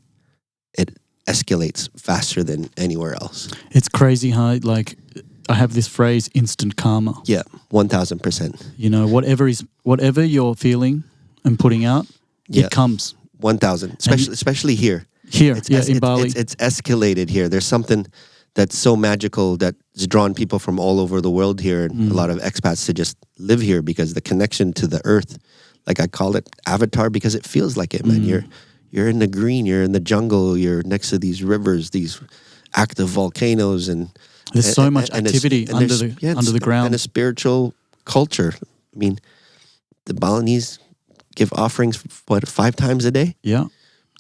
it escalates faster than anywhere else. It's crazy how, like, I have this phrase, instant karma. Yeah, 1,000%. You know, whatever you're feeling and putting out, it comes. 1,000, especially here. Here, in Bali. It's escalated here. There's something that's so magical that's drawn people from all over the world here, and a lot of expats to just live here because the connection to the earth, like I call it Avatar, because it feels like it, man. You're in the green, you're in the jungle, you're next to these rivers, these active volcanoes, and there's so much activity under the ground. And a spiritual culture. I mean, the Balinese give offerings, 5 times a day? Yeah.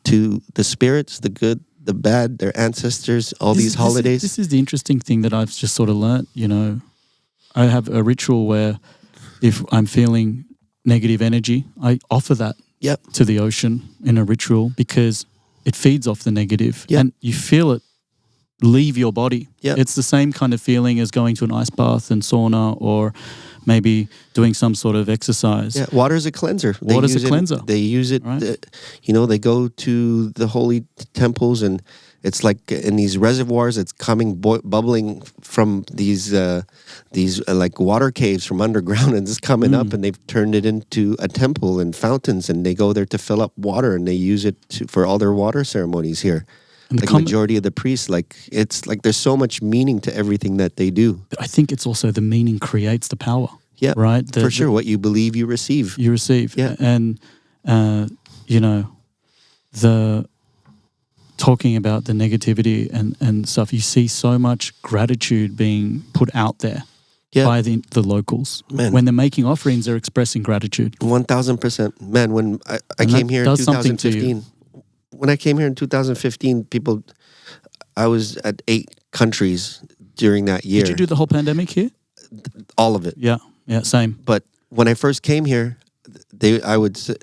To the spirits, the good, the bad, their ancestors, these holidays. This is the interesting thing that I've just sort of learnt, you know. I have a ritual where if I'm feeling negative energy, I offer that to the ocean in a ritual, because it feeds off the negative and you feel it leave your body. It's the same kind of feeling as going to an ice bath and sauna, or maybe doing some sort of exercise. Yeah, water is a cleanser. Water's a cleanser. They use it, right? They go to the holy temples, and it's like in these reservoirs, it's coming, bubbling from these like water caves from underground, and it's coming up, and they've turned it into a temple and fountains, and they go there to fill up water, and they use it for all their water ceremonies here. And like the majority of the priests, it's like there's so much meaning to everything that they do. I think it's also the meaning creates the power. Yeah, right. For sure, what you believe, you receive. You receive. Yeah, and the talking about the negativity and stuff. You see so much gratitude being put out there by the locals. Man. When they're making offerings, they're expressing gratitude. 1,000%. Man, when I came here in 2015. When I came here in 2015, I was at 8 countries during that year. Did you do the whole pandemic here? All of it. Yeah, same. But when I first came here, I went to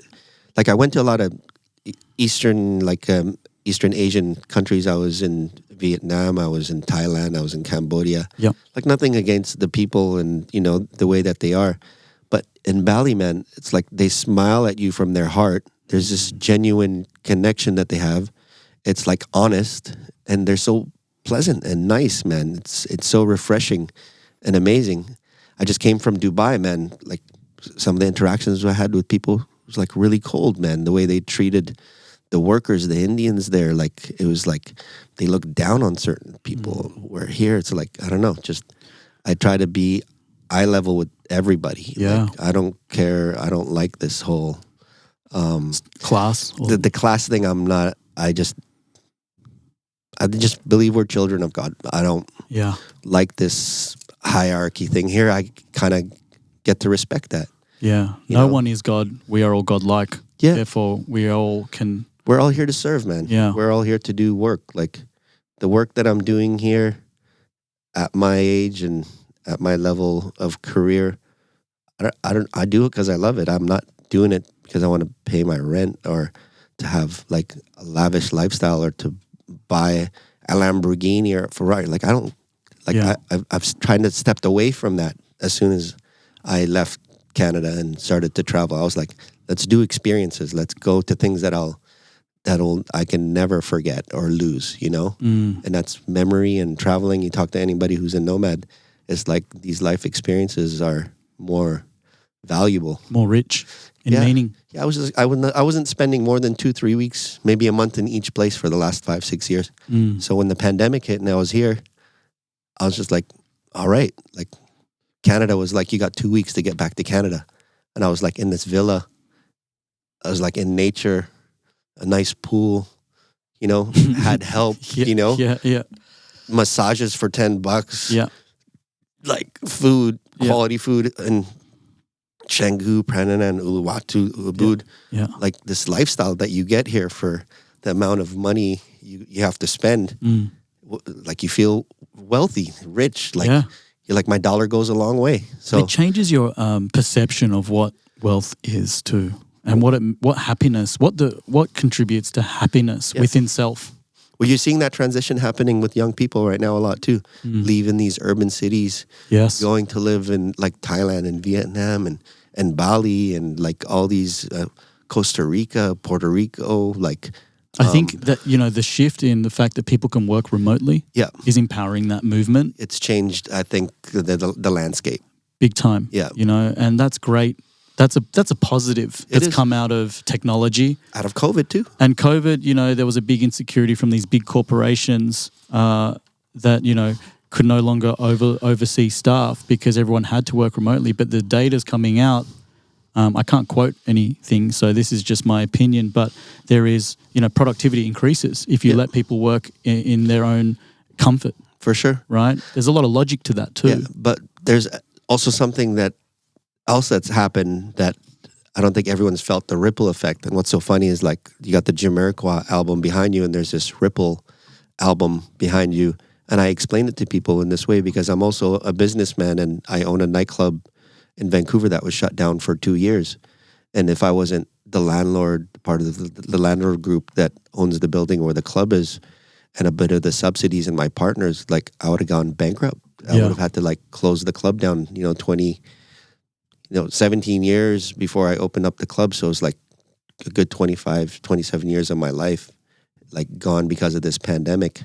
a lot of Eastern Asian countries. I was in Vietnam, I was in Thailand, I was in Cambodia. Yeah. Like, nothing against the people and, the way that they are. But in Bali, man, it's like they smile at you from their heart. There's this genuine connection that they have. It's like honest, and they're so pleasant and nice, man. It's so refreshing and amazing. I just came from Dubai, man. Like, some of the interactions I had with people was like really cold, man. The way they treated the workers, the Indians there, like, it was like they looked down on certain people. Where here, it's like, I don't know, just I try to be eye level with everybody. Yeah. Like, I don't care. I don't like this whole class. The class thing, I'm not. I just believe we're children of God. I don't like this. hierarchy thing. Here, I kind of get to respect that. Yeah. No one is God. We are all God-like. Yeah. Therefore, we all can... We're all here to serve, man. Yeah. We're all here to do work. Like the work that I'm doing here at my age and at my level of career, I do it because I love it. I'm not doing it because I want to pay my rent or to have like a lavish lifestyle or to buy a Lamborghini or a Ferrari. Like I don't, like I've tried to step away from that as soon as I left Canada and started to travel. I was like, let's do experiences. Let's go to things that'll I can never forget or lose, you know? And that's memory and traveling. You talk to anybody who's a nomad, it's like these life experiences are more valuable. More rich in meaning. Yeah, I wasn't spending more than 2-3 weeks, maybe a month in each place for the last 5-6 years. So when the pandemic hit and I was here, I was just like, all right, like Canada was like, you got 2 weeks to get back to Canada. And I was like in this villa. I was like in nature, a nice pool, you know, had help, you know, massages for $10, like food, quality food, and Canggu, Pranana, Uluwatu, Ubud, like this lifestyle that you get here for the amount of money you have to spend, like you feel wealthy, rich, like you're like my dollar goes a long way. So it changes your perception of what wealth is too. And what happiness, what contributes to happiness within self. Well, you're seeing that transition happening with young people right now a lot too. Leaving these urban cities, going to live in like Thailand and Vietnam and Bali and like all these Costa Rica, Puerto Rico, like. I think that, you know, the shift in the fact that people can work remotely is empowering that movement. It's changed, I think, the landscape. Big time. Yeah. You know, and that's great. That's a positive that's come out of technology. Out of COVID too. And COVID, you know, there was a big insecurity from these big corporations that, you know, could no longer oversee staff because everyone had to work remotely. But the data's coming out. I can't quote anything, so this is just my opinion, but there is, you know, productivity increases if you let people work in their own comfort. For sure. Right? There's a lot of logic to that too. Yeah, but there's also something else that's happened that I don't think everyone's felt the ripple effect. And what's so funny is like you got the Jamiroquai album behind you and there's this Ripple album behind you. And I explain it to people in this way because I'm also a businessman and I own a nightclub in Vancouver that was shut down for 2 years. And if I wasn't the landlord, part of the landlord group that owns the building where the club is and a bit of the subsidies and my partners, like I would have gone bankrupt. I would have had to like close the club down, 17 years before I opened up the club. So it was like a good 25, 27 years of my life, like gone because of this pandemic.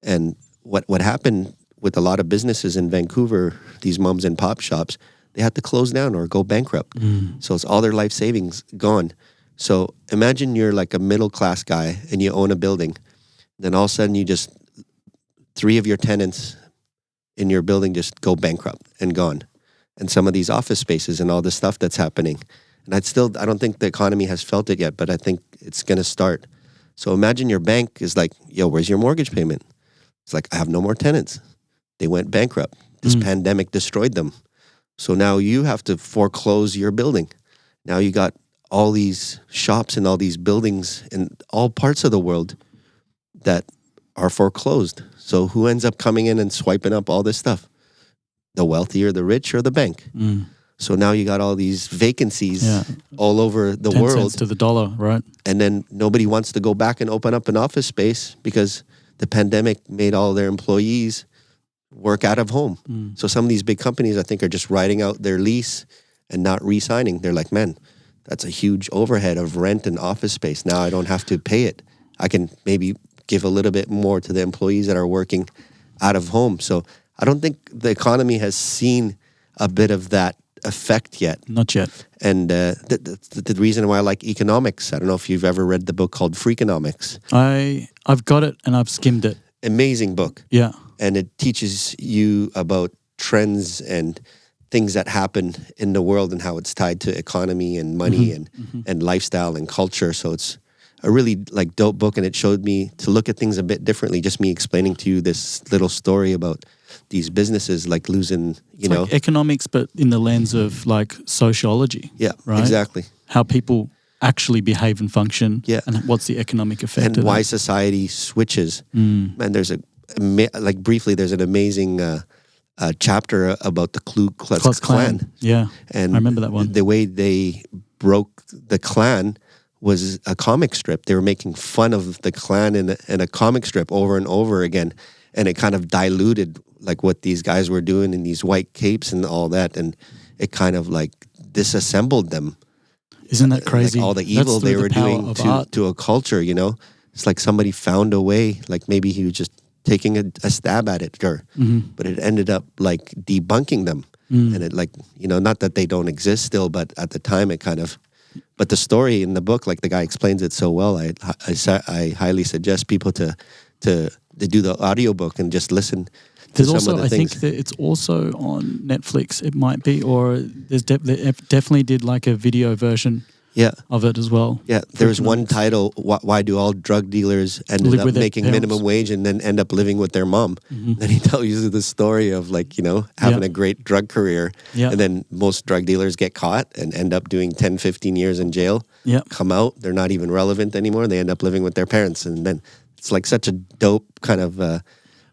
And what happened with a lot of businesses in Vancouver, these moms and pop shops, they had to close down or go bankrupt. So it's all their life savings gone. So imagine you're like a middle class guy and you own a building. Then all of a sudden you just, 3 of your tenants in your building just go bankrupt and gone. And some of these office spaces and all this stuff that's happening. And I don't think the economy has felt it yet, but I think it's going to start. So imagine your bank is like, yo, where's your mortgage payment? It's like, I have no more tenants. They went bankrupt. This pandemic destroyed them. So now you have to foreclose your building. Now you got all these shops and all these buildings in all parts of the world that are foreclosed. So who ends up coming in and swiping up all this stuff? The wealthy or the rich or the bank. So now you got all these vacancies all over the 10 world. cents to the dollar, right? And then nobody wants to go back and open up an office space because the pandemic made all their employees work out of home. So some of these big companies, I think, are just riding out their lease and not re-signing. They're like, man, that's a huge overhead of rent and office space. Now I don't have to pay it. I can maybe give a little bit more to the employees that are working out of home. So I don't think the economy has seen a bit of that effect yet. Not yet. And the reason why I like economics, I don't know if you've ever read the book called Freakonomics. I've got it and I've skimmed it. Amazing book. Yeah. And it teaches you about trends and things that happen in the world and how it's tied to economy and money and lifestyle and culture. So it's a really dope book, and it showed me to look at things a bit differently. Just me explaining to you this little story about these businesses like losing, you know, like economics, but in the lens of like sociology. Yeah, right. Exactly. How people actually behave and function. Yeah, and what's the economic effect and of why that. society switches. Man, there's like briefly, there's an amazing chapter about the Ku Klux Klan. Yeah, and I remember that one. The way they broke the Klan was a comic strip. They were making fun of the Klan in a comic strip over and over again, and it kind of diluted like what these guys were doing in these white capes and all that, and it kind of like disassembled them. Isn't that crazy? Like all the evil they were doing to a culture, you know? It's like somebody found a way, like maybe he was just taking a stab at it, but it ended up like debunking them. And it like, you know, not that they don't exist still, but at the time it kind of, but the story in the book, like the guy explains it so well, I highly suggest people to do the audiobook and just listen. There's also, I think that it's also on Netflix. It might be, or they definitely did like a video version of it as well. Yeah, there's one title, Why Do All Drug Dealers End Up Making Minimum Wage and Then End Up Living with Their Mom? And he tells you the story of like, you know, having a great drug career. And then most drug dealers get caught and end up doing 10, 15 years in jail. Come out, they're not even relevant anymore. They end up living with their parents. And then it's like such a dope kind of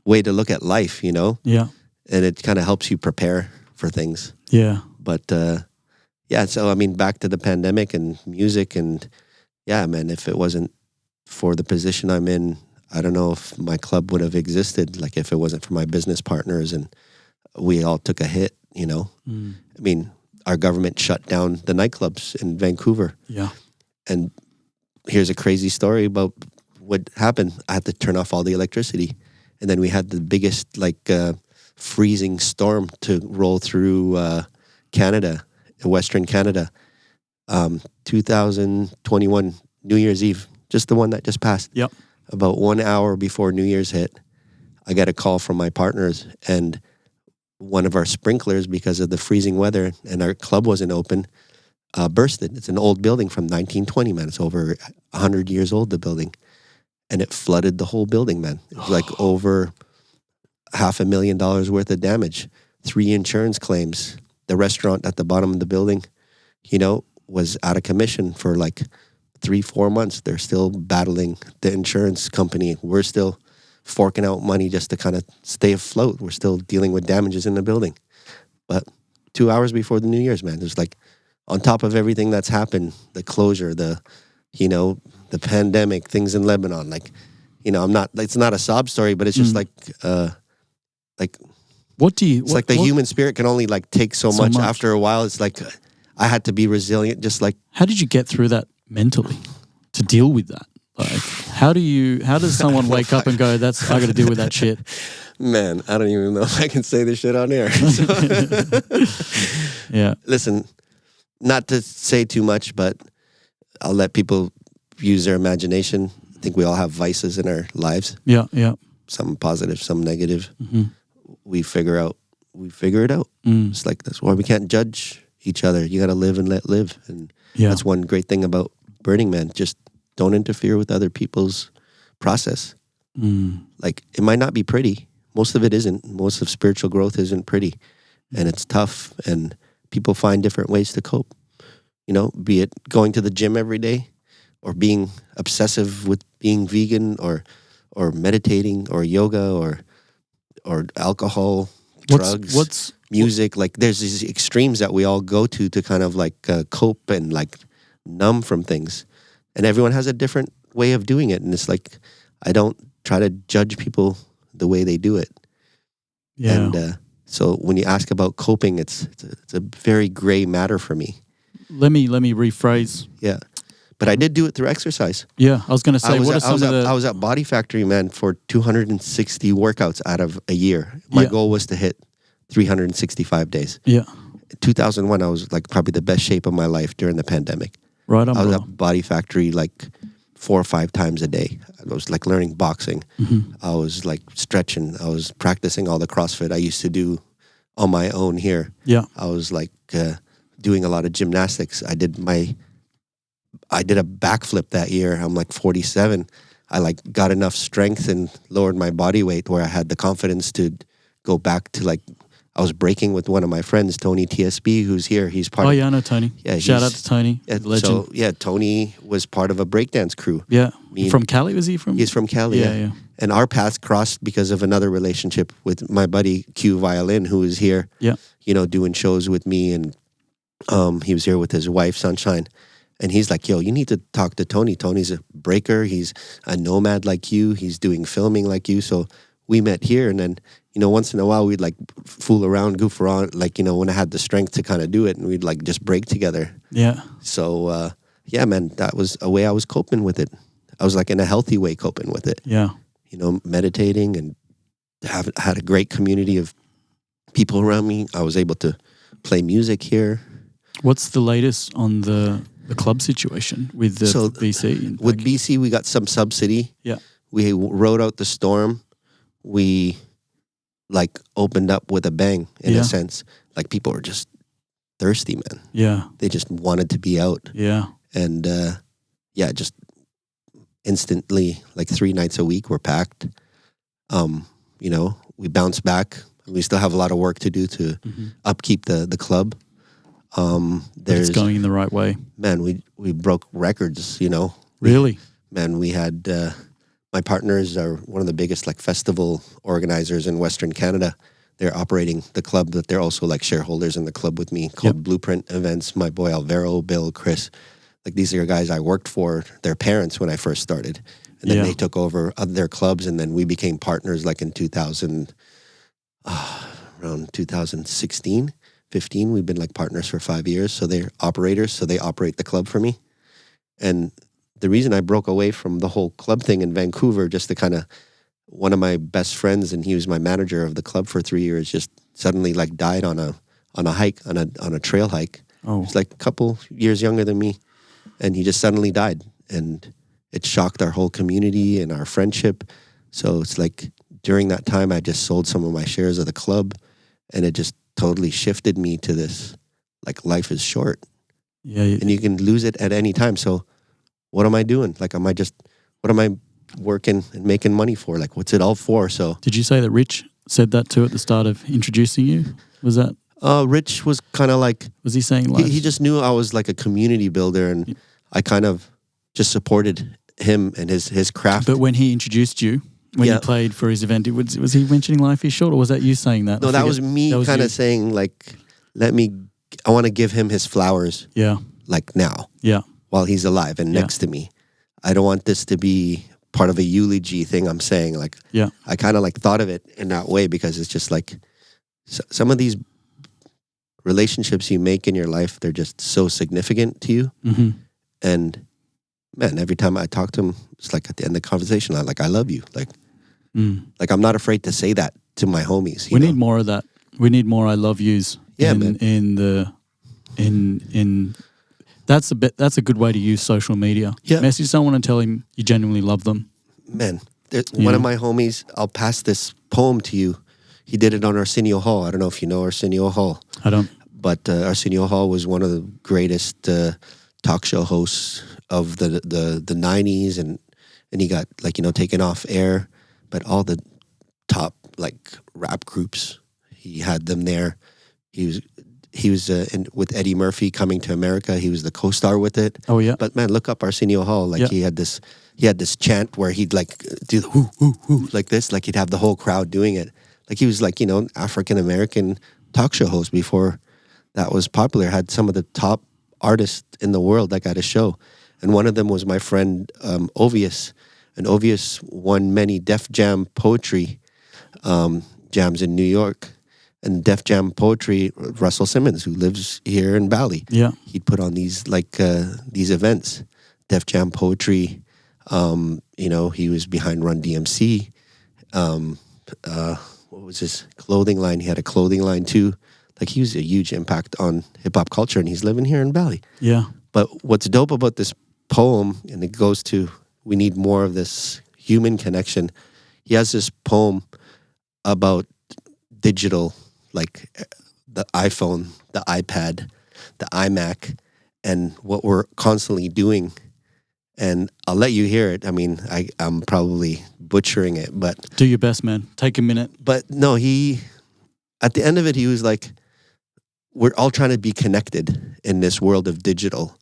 way to look at life, you know? And it kind of helps you prepare for things. But so I mean, back to the pandemic and music, and man, if it wasn't for the position I'm in, I don't know if my club would have existed, like if it wasn't for my business partners and we all took a hit, you know? I mean, our government shut down the nightclubs in Vancouver. And here's a crazy story about what happened. I had to turn off all the electricity. And then we had the biggest like freezing storm to roll through Canada, Western Canada, 2021 New Year's Eve, just the one that just passed. About 1 hour before New Year's hit, I got a call from my partners, and one of our sprinklers, because of the freezing weather and our club wasn't open, bursted. It's an old building from 1920, man. It's over 100 years old, the building. And it flooded the whole building, man. It was like over $500,000 worth of damage. 3 insurance claims. The restaurant at the bottom of the building, you know, was out of commission for like 3-4 months. They're still battling the insurance company. We're still forking out money just to kind of stay afloat. We're still dealing with damages in the building. But 2 hours before the New Year's, man, there's like, on top of everything that's happened, the closure, the pandemic, things in Lebanon, like, you know, it's not a sob story, but it's just like, what do you, it's like the human spirit can only like take so much. After a while. It's like, I had to be resilient, just like. How did you get through that mentally to deal with that? Like, how does someone wake up and go, I got to deal with that shit? Man, I don't even know if I can say this shit on air. Listen, not to say too much, but I'll let people use their imagination. I think we all have vices in our lives. Some positive, some negative. We figure it out. It's like, that's why we can't judge each other. You got to live and let live. And that's one great thing about Burning Man. Just don't interfere with other people's process. Like, it might not be pretty. Most of it isn't. Most of spiritual growth isn't pretty. And it's tough. And people find different ways to cope. You know, be it going to the gym every day, or being obsessive with being vegan, or meditating, or yoga, or alcohol, drugs, music. Like, there's these extremes that we all go to kind of like cope and like numb from things. And everyone has a different way of doing it. And it's like, I don't try to judge people the way they do it. And so when you ask about coping, it's a very gray matter for me. Let me rephrase. But I did do it through exercise. I was going to say, I was at Body Factory, man, for 260 workouts out of a year. My goal was to hit 365 days. 2001, I was like probably the best shape of my life during the pandemic. Right on, I was at Body Factory like 4 or 5 times a day. I was like learning boxing. I was like stretching. I was practicing all the CrossFit I used to do on my own here. I was like doing a lot of gymnastics. I did a backflip that year. I'm like 47. I like got enough strength and lowered my body weight where I had the confidence to go back to like, I was breaking with one of my friends, Tony TSB, who's here. He's part Oh, of, yeah, I know Tony. Yeah, Shout out to Tony, legend. So, yeah, Tony was part of a breakdance crew. Yeah. Me and- From Cali, was he from? He's from Cali, Yeah. And our paths crossed because of another relationship with my buddy Q Violin, who is here, Yeah. you know, doing shows with me. And he was here with his wife, Sunshine. And he's like, yo, you need to talk to Tony. Tony's a breaker. He's a nomad like you. He's doing filming like you. So we met here. And then, you know, once in a while, we'd like fool around, goof around, like, you know, when I had the strength to kind of do it, and we'd like just break together. Yeah. So, yeah, man, that was a way I was coping with it. I was like in a healthy way coping with it. Yeah. You know, meditating, and had a great community of people around me. I was able to play music here. What's the latest on the club situation with the BC? With BC, we got some subsidy. Yeah. We rode out the storm. We like opened up with a bang in a sense. Like people were just thirsty, man. Yeah. They just wanted to be out. Yeah. And just instantly, like 3 nights a week, we're packed. You know, we bounce back. We still have a lot of work to do to upkeep the club. It's going in the right way. Man, we broke records, you know. Really? Man, we had my partners are one of the biggest like festival organizers in Western Canada. They're operating the club, but they're also like shareholders in the club with me called Blueprint Events. My boy Alvaro, Bill, Chris, like these are guys I worked for their parents when I first started. And then they took over their clubs, and then we became partners like in around 2016, 15. We've been like partners for 5 years. So they're operators. So they operate the club for me. And the reason I broke away from the whole club thing in Vancouver, just to kind of, one of my best friends, and he was my manager of the club for 3 years, just suddenly like died on a hike, on a trail hike. Oh. He's like a couple years younger than me. And he just suddenly died. And it shocked our whole community and our friendship. So it's like during that time, I just sold some of my shares of the club, and it just totally shifted me to this, like, life is short. Yeah. And you can lose it at any time. So what am I doing? Like, what am I working and making money for? Like, what's it all for? So did you say that Rich said that too at the start of introducing you? Was that? Rich was kind of like, was he saying like, he just knew I was like a community builder, and I kind of just supported him and his craft. But when he introduced you, when you played for his event, was he mentioning life is short, or was that you saying that? No, that was me kind of saying like, I want to give him his flowers. Yeah. Like now. Yeah. While he's alive and next to me. I don't want this to be part of a eulogy thing I'm saying. Like, I kind of like thought of it in that way, because it's just like some of these relationships you make in your life, they're just so significant to you. Mm-hmm. And man, every time I talk to him, it's like at the end of the conversation, I'm like, I love you. Like, like I'm not afraid to say that to my homies. We need more of that. We need more I love yous. Yeah, in that's a good way to use social media. Yeah. Message someone and tell him you genuinely love them. Man, one of my homies, I'll pass this poem to you. He did it on Arsenio Hall. I don't know if you know Arsenio Hall. I don't. But Arsenio Hall was one of the greatest talk show hosts of the 90s, and he got like, you know, taken off air. But all the top like rap groups, he had them there. He was with Eddie Murphy Coming to America. He was the co-star with it. Oh yeah. But man, look up Arsenio Hall. Like he had this chant where he'd like do the whoo whoo whoo like this. Like he'd have the whole crowd doing it. Like he was like, you know, African American talk show host before that was popular. Had some of the top artists in the world that got a show, and one of them was my friend Ovius. And Ovius won many Def Jam poetry jams in New York. And Def Jam poetry, Russell Simmons, who lives here in Bali. Yeah. He'd put on these these events, Def Jam poetry. You know, he was behind Run DMC. What was his clothing line? He had a clothing line too. Like he was a huge impact on hip hop culture, and he's living here in Bali. Yeah. But what's dope about this poem, and it goes to, we need more of this human connection. He has this poem about digital, like the iPhone, the iPad, the iMac, and what we're constantly doing. and I'll let you hear it. I mean, I'm probably butchering it, but do your best, man. Take a minute. But no, at the end of it, he was like, we're all trying to be connected in this world of digital,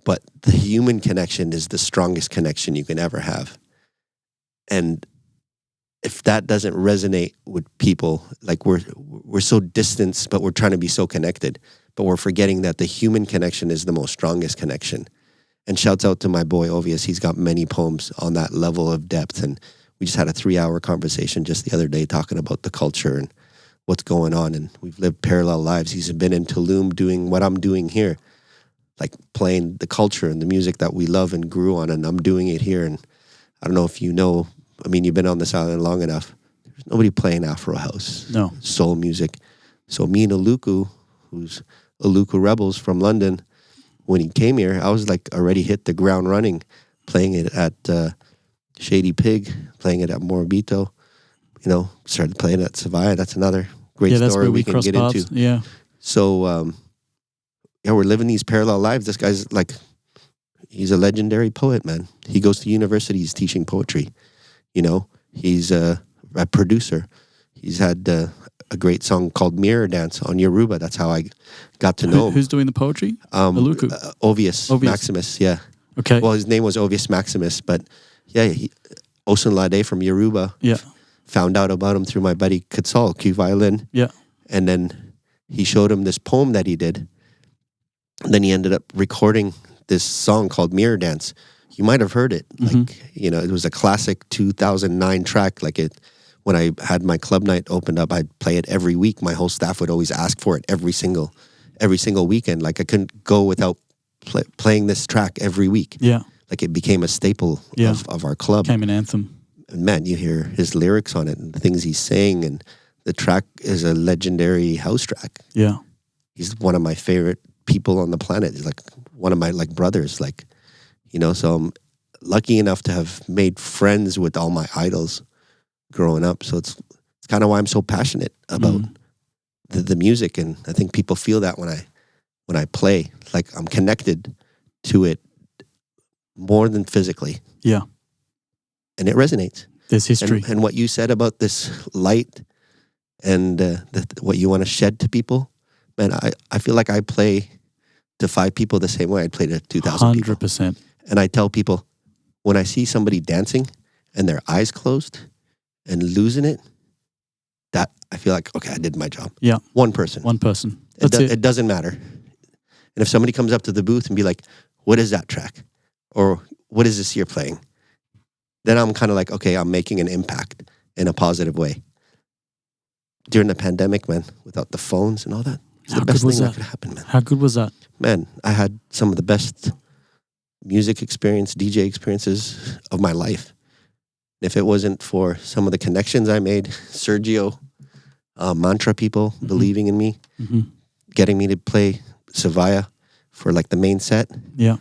but the human connection is the strongest connection you can ever have. And if that doesn't resonate with people, like we're so distant, but we're trying to be so connected, but we're forgetting that the human connection is the most strongest connection. And shouts out to my boy Ovius. He's got many poems on that level of depth. And we just had a 3-hour conversation just the other day talking about the culture and what's going on. And we've lived parallel lives. He's been in Tulum doing what I'm doing here, like playing the culture and the music that we love and grew on. And I'm doing it here. And I don't know if you know, I mean, you've been on this island long enough. There's nobody playing Afro house, no soul music. So me and Uluku, who's Uluku Rebels from London, when he came here, I was like already hit the ground running, playing it at Shady Pig, playing it at Morabito, started playing it at Savaya. That's another great story we can get into. Yeah. So, we're living these parallel lives. This guy's like, he's a legendary poet, man. He goes to universities teaching poetry. He's a producer. He's had a great song called Mirror Dance on Yoruba. That's how I got to know him. Who's doing the poetry? Uluku. Ovius Maximus, yeah. Okay. Well, his name was Ovius Maximus, but yeah, Osunlade from Yoruba found out about him through my buddy Kutsal, Q Violin. Yeah. And then he showed him this poem that he did. And then he ended up recording this song called Mirror Dance. You might have heard it. Mm-hmm. It was a classic 2009 track. When I had my club night opened up, I'd play it every week. My whole staff would always ask for it every single weekend. Like I couldn't go without playing this track every week. Yeah. Like it became a staple of our club. Became an anthem. And man, you hear his lyrics on it and the things he's saying, and the track is a legendary house track. Yeah. He's one of my favorite people on the planet. He's like one of my brothers, so I'm lucky enough to have made friends with all my idols growing up. So it's kind of why I'm so passionate about the music. And I think people feel that when I play, like I'm connected to it more than physically. Yeah. And it resonates. There's history. And what you said about this light and what you want to shed to people, man, I feel like I play to 5 people the same way I'd play to 2,000 people. 100%. And I tell people, when I see somebody dancing and their eyes closed and losing it, that I feel like, okay, I did my job. Yeah. One person. That's it. It doesn't matter. And if somebody comes up to the booth and be like, what is that track? Or what is this you're playing? Then I'm kind of like, okay, I'm making an impact in a positive way. During the pandemic, man, without the phones and all that, it's the best thing that could happen, man. How good was that? Man, I had some of the best music experience, DJ experiences of my life. If it wasn't for some of the connections I made, Sergio, Mantra people believing in me, getting me to play Savaya for the main set. Yeah.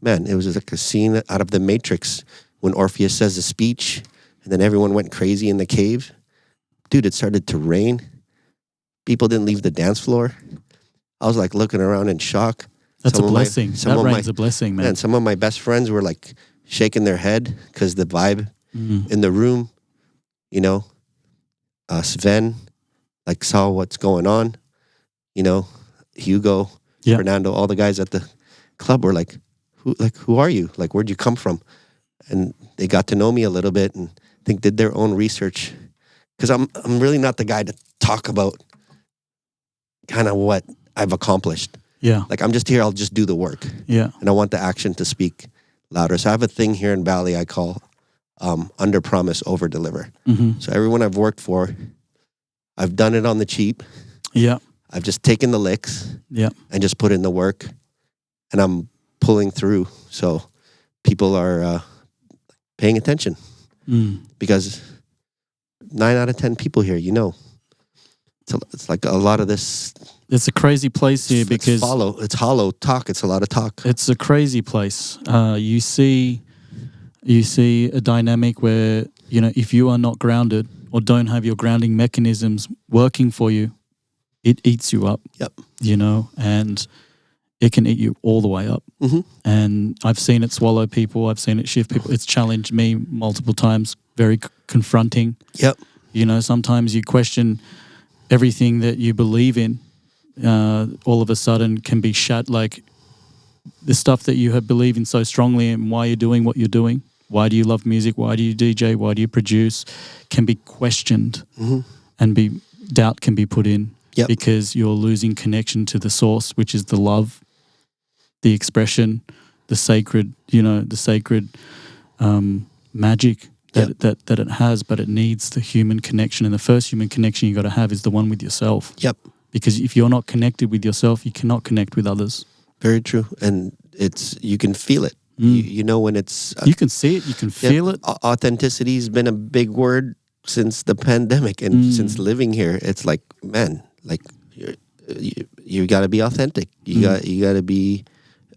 Man, it was like a scene out of The Matrix when Orpheus says a speech and then everyone went crazy in the cave. Dude, it started to rain. People didn't leave the dance floor. I was looking around in shock. That's a blessing. That rain's a blessing, man. And some of my best friends were shaking their head because the vibe in the room, Sven, saw what's going on, Hugo, Fernando, all the guys at the club were who are you? Where'd you come from? And they got to know me a little bit and I think did their own research. Because I'm really not the guy to talk about kind of what I've accomplished. Yeah. I'm just here, I'll just do the work. Yeah. And I want the action to speak louder. So I have a thing here in Bali I call under promise, over deliver. Mm-hmm. So everyone I've worked for, I've done it on the cheap. Yeah. I've just taken the licks. Yeah. And just put in the work. And I'm pulling through. So people are paying attention. Because 9 out of 10 people here, it's like a lot of this. It's a crazy place here because it's hollow talk. It's a lot of talk. It's a crazy place. You see a dynamic where if you are not grounded or don't have your grounding mechanisms working for you, it eats you up. Yep. And it can eat you all the way up. And I've seen it swallow people. I've seen it shift people. It's challenged me multiple times, very confronting. Yep. You know, sometimes you question everything that you believe in. All of a sudden can be shut, like the stuff that you have believed in so strongly and why you're doing what you're doing. Why do you love music? Why do you DJ? Why do you produce? Can be questioned and doubt can be put in because you're losing connection to the source, which is the love, the expression, the sacred, magic that it has, but it needs the human connection. And the first human connection you got to have is the one with yourself. Yep. Because if you're not connected with yourself, you cannot connect with others. Very true. And you can feel it. You know when it's... you can see it, you can feel it. Authenticity has been a big word since the pandemic and since living here. It's like, man, like you got to be authentic. You got to be...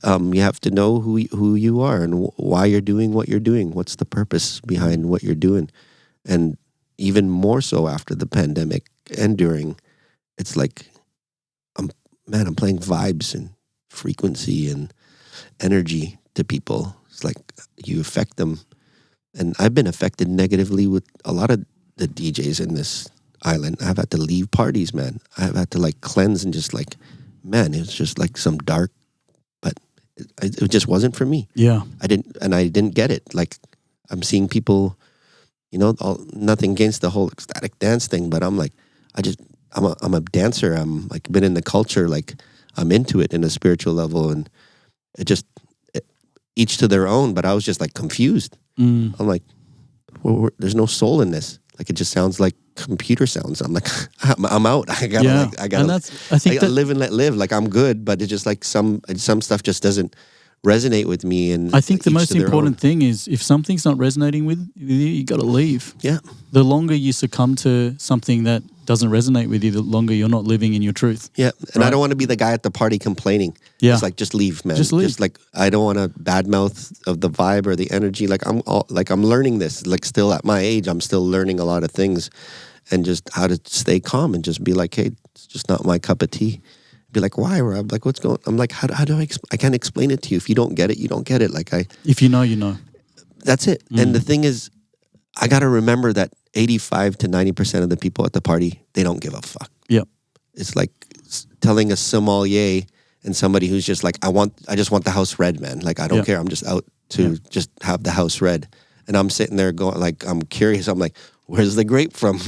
you have to know who you are and why you're doing what you're doing. What's the purpose behind what you're doing? And even more so after the pandemic and during, it's like, I'm playing vibes and frequency and energy to people. It's like you affect them. And I've been affected negatively with a lot of the DJs in this island. I've had to leave parties, man. I've had to like cleanse and just like, man, it's just like some dark, but it just wasn't for me. Yeah. I didn't get it. Like I'm seeing people, nothing against the whole ecstatic dance thing, but I'm like, I'm a dancer. I'm like been in the culture, like I'm into it in a spiritual level, and each to their own. But I was just like confused. I'm like, there's no soul in this. Like it just sounds like computer sounds. I'm like, I'm out. I gotta live and let live. Like I'm good, but it's just like some stuff just doesn't resonate with me. And I think the most important thing is if something's not resonating with you, you got to leave. Yeah. The longer you succumb to something that doesn't resonate with you, the longer you're not living in your truth. Yeah. And right? I don't want to be the guy at the party complaining. Yeah. It's like, just leave, man. Just leave. Just like, I don't want to badmouth of the vibe or the energy. Like I'm learning this, like still at my age, I'm still learning a lot of things and just how to stay calm and just be like, hey, it's just not my cup of tea. Be like, why, Rob? Like, what's going on? I'm like, how do I can't explain it to you. If you don't get it, you don't get it. Like if you know, you know. That's it. And the thing is, I got to remember that 85 to 90% of the people at the party, they don't give a fuck. Yep. It's like telling a sommelier and somebody who's just like, I just want the house red, man. Like, I don't care. I'm just out to just have the house red. And I'm sitting there going, like, I'm curious. I'm like, where's the grape from?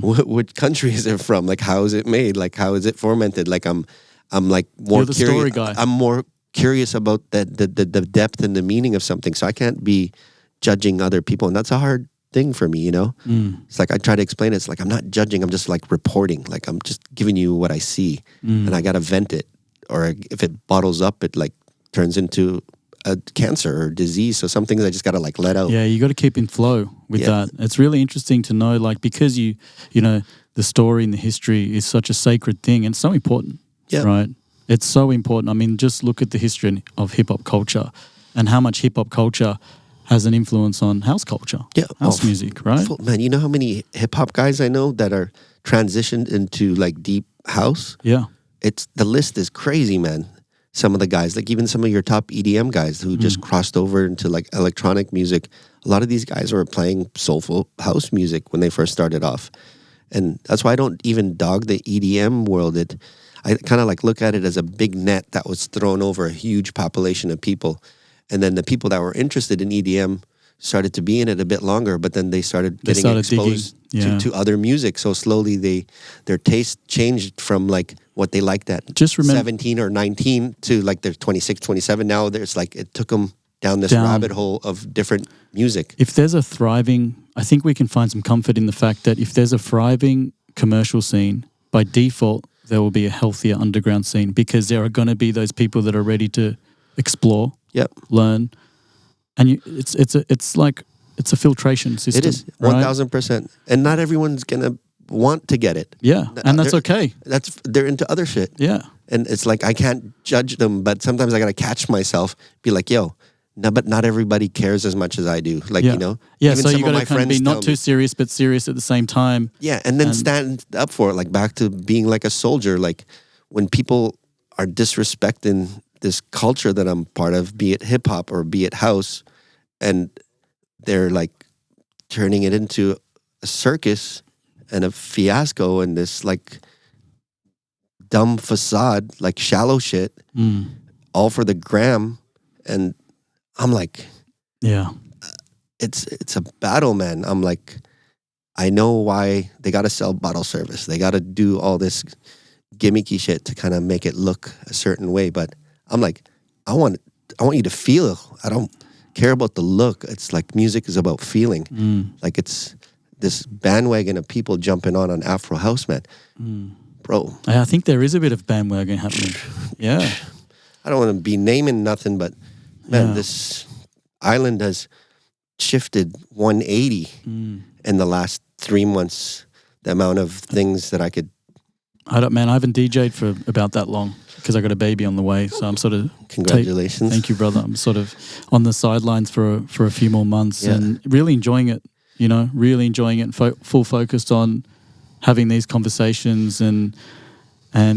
Which country is it from? Like, how is it made? Like, how is it fermented? Like, I'm like more You're the curious. Story guy. I'm more curious about the depth and the meaning of something. So I can't be judging other people, and that's a hard thing for me. It's like I try to explain it. It's like I'm not judging. I'm just like reporting. Like I'm just giving you what I see, and I gotta vent it. Or if it bottles up, it like turns into a cancer or disease. So some things I just gotta like let out. Yeah, you got to keep in flow with that. It's really interesting to know, like, because you know the story and the history is such a sacred thing and so important. Yeah, right. It's so important. I mean, just look at the history of hip hop culture and how much hip hop culture has an influence on house culture. Yeah, house music, right? Man, you know how many hip hop guys I know that are transitioned into like deep house? Yeah, the list is crazy, man. Some of the guys, like even some of your top EDM guys who just crossed over into like electronic music. A lot of these guys were playing soulful house music when they first started off. And that's why I don't even dog the EDM world. I kind of like look at it as a big net that was thrown over a huge population of people. And then the people that were interested in EDM started to be in it a bit longer, but then they started getting exposed to other music. So slowly their taste changed from like what they liked at 17 or 19 to like they're 26, 27. Now there's like, it took them down this rabbit hole of different music. If there's a thriving, I think we can find some comfort in the fact that if there's a thriving commercial scene, by default, there will be a healthier underground scene because there are going to be those people that are ready to explore, learn. And it's a filtration system. It is 1,000%, and not everyone's gonna want to get it. Yeah, and that's okay. They're into other shit. Yeah, and it's like I can't judge them, but sometimes I gotta catch myself, be like, yo. No, but not everybody cares as much as I do. Like, Yeah, even so you got to kind of be not too serious, but serious at the same time. Yeah, and then stand up for it. Like back to being like a soldier. Like when people are disrespecting this culture that I'm part of, be it hip hop or be it house, and they're like turning it into a circus and a fiasco and this like dumb facade, like shallow shit, all for the gram. And I'm like, yeah, it's a battle, man. I'm like, I know why they got to sell bottle service. They got to do all this gimmicky shit to kind of make it look a certain way. But I'm like, I want you to feel. I don't care about the look. It's like music is about feeling. Like it's this bandwagon of people jumping on Afro house, man. Bro. I think there is a bit of bandwagon happening. Yeah. I don't want to be naming nothing, but man, this island has shifted 180 in the last 3 months. The amount of things that I could. I haven't DJ'd for about that long because I got a baby on the way. So I'm sort of congratulations. Thank you, brother. I'm sort of on the sidelines for a few more months and really enjoying it. You know, really enjoying it. And full focused on having these conversations and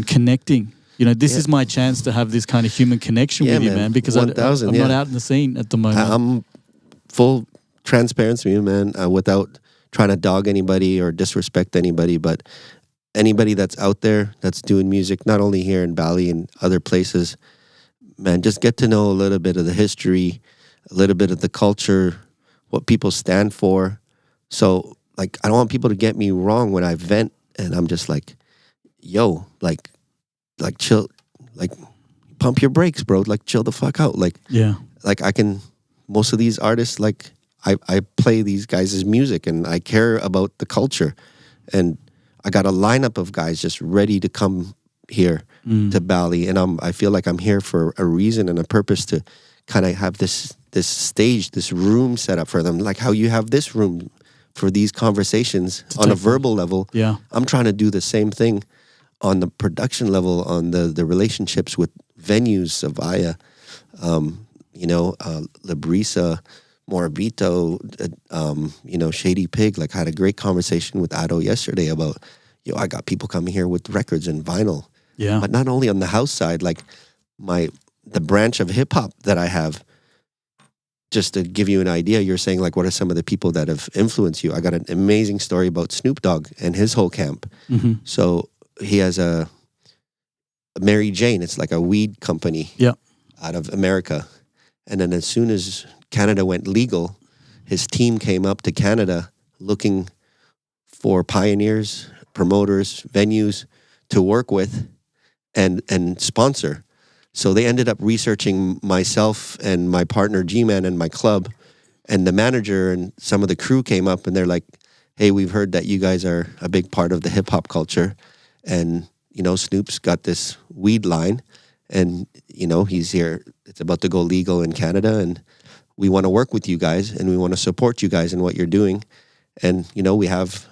connecting. You know, this is my chance to have this kind of human connection with you, man, because I'm not out in the scene at the moment. I'm full transparency, man, without trying to dog anybody or disrespect anybody, but anybody that's out there that's doing music, not only here in Bali and other places, man, just get to know a little bit of the history, a little bit of the culture, what people stand for. So, like, I don't want people to get me wrong when I vent and I'm just like, yo, like chill, like pump your brakes, bro. Like chill the fuck out. Like most of these artists, like I play these guys' music and I care about the culture. And I got a lineup of guys just ready to come here to Bali. And I feel like I'm here for a reason and a purpose to kind of have this stage, this room set up for them. Like how you have this room for these conversations on a verbal level. Yeah. I'm trying to do the same thing on the production level, on the relationships with venues, Savaya, Librisa, Morabito, Shady Pig. Like I had a great conversation with Ado yesterday about, I got people coming here with records and vinyl. Yeah. But not only on the house side, like the branch of hip hop that I have, just to give you an idea, you're saying like, what are some of the people that have influenced you? I got an amazing story about Snoop Dogg and his whole camp. Mm-hmm. So he has a Mary Jane. It's like a weed company out of America. And then as soon as Canada went legal, his team came up to Canada looking for pioneers, promoters, venues to work with and sponsor. So they ended up researching myself and my partner G-Man and my club, and the manager and some of the crew came up and they're like, hey, we've heard that you guys are a big part of the hip hop culture. And, Snoop's got this weed line and, he's here. It's about to go legal in Canada and we want to work with you guys and we want to support you guys in what you're doing. And, we have,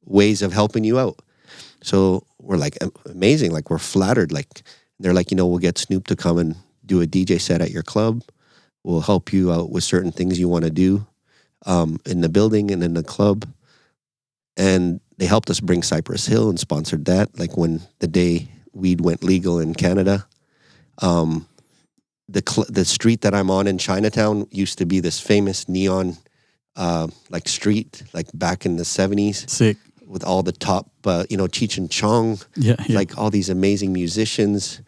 ways of helping you out. So we're like, amazing. Like we're flattered. Like they're like, we'll get Snoop to come and do a DJ set at your club. We'll help you out with certain things you want to do in the building and in the club. And they helped us bring Cypress Hill and sponsored that. Like when the day weed went legal in Canada, the street that I'm on in Chinatown used to be this famous neon street, like back in the 70s. Sick. With all the top, Cheech and Chong, like all these amazing musicians,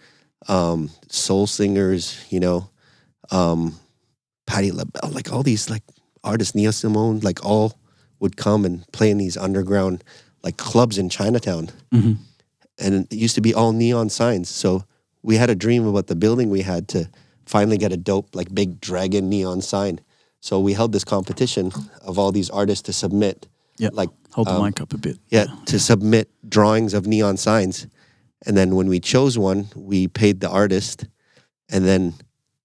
soul singers, Patti LaBelle, like all these like artists, Nia Simone, like all would come and play in these underground like clubs in Chinatown. Mm-hmm. And it used to be all neon signs. So we had a dream about the building we had to finally get a dope, like big dragon neon sign. So we held this competition of all these artists to submit. Yeah, like hold the mic up a bit. Yeah, to submit drawings of neon signs. And then when we chose one, we paid the artist. And then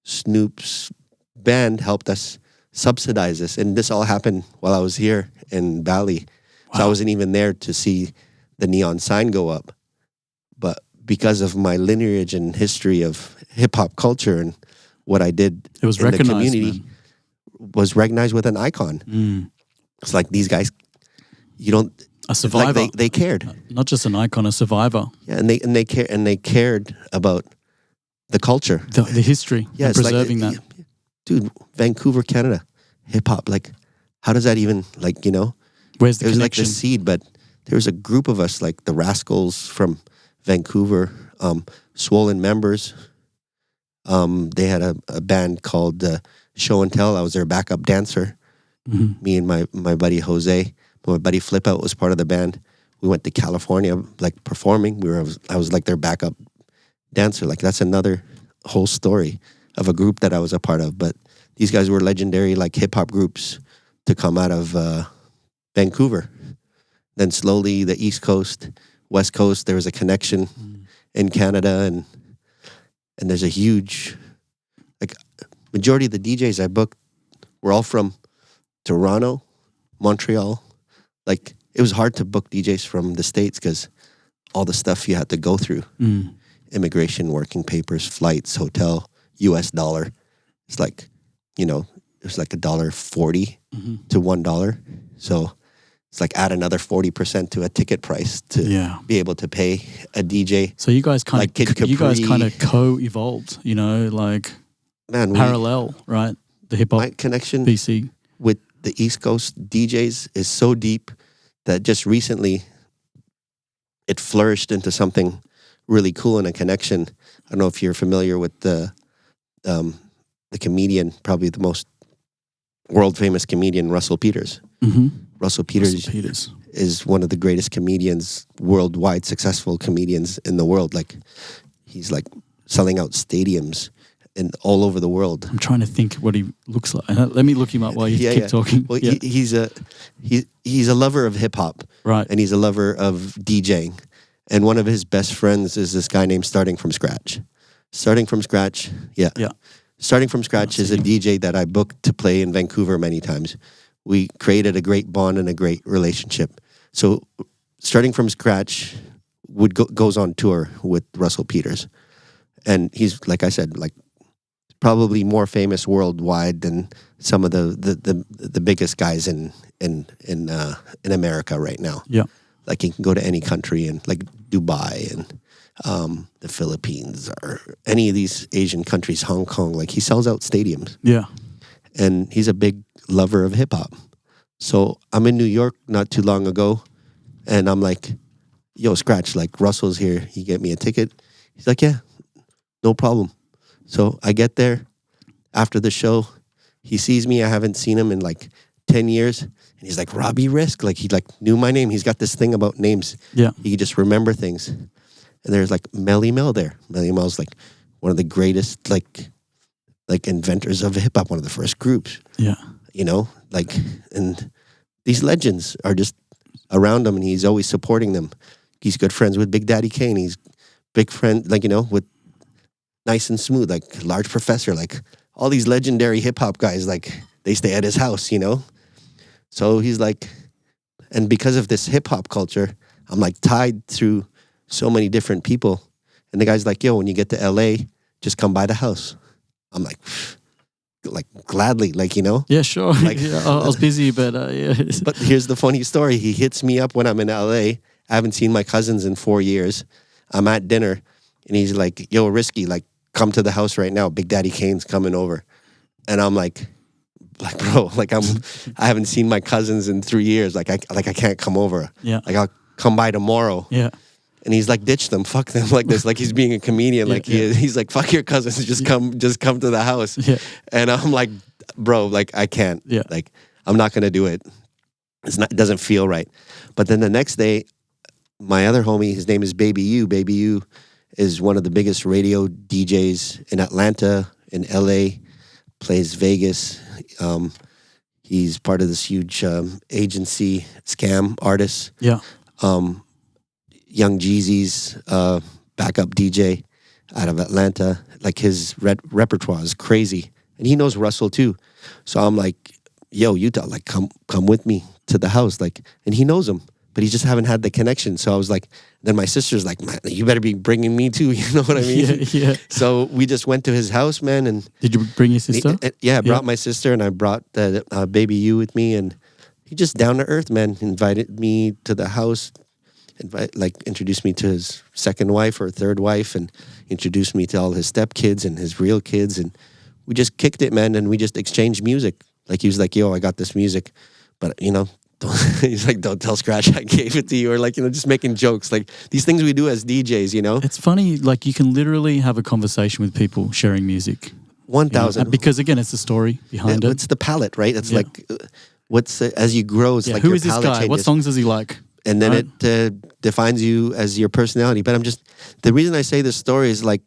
Snoop's band helped us subsidize this. And this all happened while I was here in Bali. Wow. So I wasn't even there to see the neon sign go up. But because of my lineage and history of hip-hop culture and what I did in the community, was recognized with an icon. It's like these guys... A survivor. Like they cared. Not just an icon, a survivor. Yeah, and they cared about the culture, the history, and preserving that. Dude, Vancouver, Canada, hip hop. Like, how does that even Where's the it was connection? like the seed, but there was a group of us, like the Rascals from Vancouver, Swollen Members. They had a band called Show and Tell. I was their backup dancer. Mm-hmm. Me and my buddy Jose, my buddy Flip Out was part of the band. We went to California, like performing. I was like their backup dancer. Like that's another whole story of a group that I was a part of. But these guys were legendary, like hip hop groups to come out of Vancouver. Then slowly the East Coast, West Coast, there was a connection in Canada, and there's a huge, like, majority of the DJs I booked were all from Toronto, Montreal. Like, it was hard to book DJs from the States because all the stuff you had to go through. Immigration, working papers, flights, hotel, US dollar. It's like, it was like $1.40 to $1. So it's like add another 40% to a ticket price to be able to pay a DJ. So you guys kind like of co-evolved, like man, parallel, right? The hip hop my connection BC with the East Coast DJs is so deep that just recently it flourished into something really cool and a connection. I don't know if you're familiar with the comedian, probably the most world famous comedian, Russell Peters. Mm-hmm. Russell Peters is one of the greatest comedians worldwide, successful comedians in the world. Like, he's like selling out stadiums and all over the world. I'm trying to think what he looks like. Let me look him up while you keep talking. Well, he's a lover of hip hop, right? And he's a lover of DJing. And one of his best friends is this guy named Starting From Scratch. Starting From Scratch, Starting From Scratch is a DJ that I booked to play in Vancouver many times. We created a great bond and a great relationship. So Starting From Scratch goes on tour with Russell Peters. And he's, like I said, like probably more famous worldwide than some of the biggest guys in America right now. Yeah. Like, he can go to any country, and like Dubai and the Philippines or any of these Asian countries, Hong Kong. Like, he sells out stadiums. Yeah. And he's a big lover of hip hop. So I'm in New York not too long ago, and I'm like, yo, Scratch, like, Russell's here. He get me a ticket. He's like, yeah, no problem. So I get there after the show. He sees me. I haven't seen him in like 10 years. And he's like, Robbie Rizk. Like, he like knew my name. He's got this thing about names. Yeah. He could just remember things. And there's like Melly Mel there. Melly Mel's like one of the greatest like inventors of hip hop, one of the first groups. Yeah. Like, and these legends are just around him, and he's always supporting them. He's good friends with Big Daddy Kane. He's big friend, like, with Nice and Smooth, like Large Professor, like all these legendary hip hop guys, like they stay at his house, So he's like, and because of this hip hop culture, I'm like tied through so many different people. And the guy's like, yo, when you get to LA, just come by the house. I'm like gladly, like, Yeah, sure. Like, I was busy, but yeah. But here's the funny story. He hits me up when I'm in LA. I haven't seen my cousins in 4 years. I'm at dinner, and he's like, yo, Risky, like, come to the house right now. Big Daddy Kane's coming over. And I'm like, bro, like, I haven't seen my cousins in 3 years. Like, I can't come over. Yeah. Like, I'll come by tomorrow. Yeah. And he's like, ditch them, fuck them, like this, like he's being a comedian, like he's like, fuck your cousins, just come to the house. Yeah. And I'm like, bro, like, I can't, like, I'm not gonna do it. It doesn't feel right. But then the next day, my other homie, his name is Baby U. Baby U is one of the biggest radio DJs in Atlanta, in LA, plays Vegas. He's part of this huge agency, scam artist. Yeah. Young Jeezy's backup DJ out of Atlanta. Like, his repertoire is crazy. And he knows Russell too. So I'm like, yo, Utah, like, come with me to the house. Like, and he knows him, but he just haven't had the connection. So I was like, then my sister's like, man, you better be bringing me too. You know what I mean? Yeah. So we just went to his house, man. And did you bring your sister? I brought my sister, and I brought the Baby U with me. And he just down to earth, man. Invited me to the house, introduced me to his second wife or third wife, and introduced me to all his stepkids and his real kids, and we just kicked it, man, and we just exchanged music. Like, he was like, yo, I got this music, but he's like, don't tell Scratch I gave it to you, or like, just making jokes, like these things we do as DJs, It's funny, like you can literally have a conversation with people sharing music. 1,000. Because again, it's the story behind it. It's the palette, right? It's like, as you grow, it's like who your is this palette guy? changes. What songs does he like? And then it defines you as your personality. But the reason I say this story is like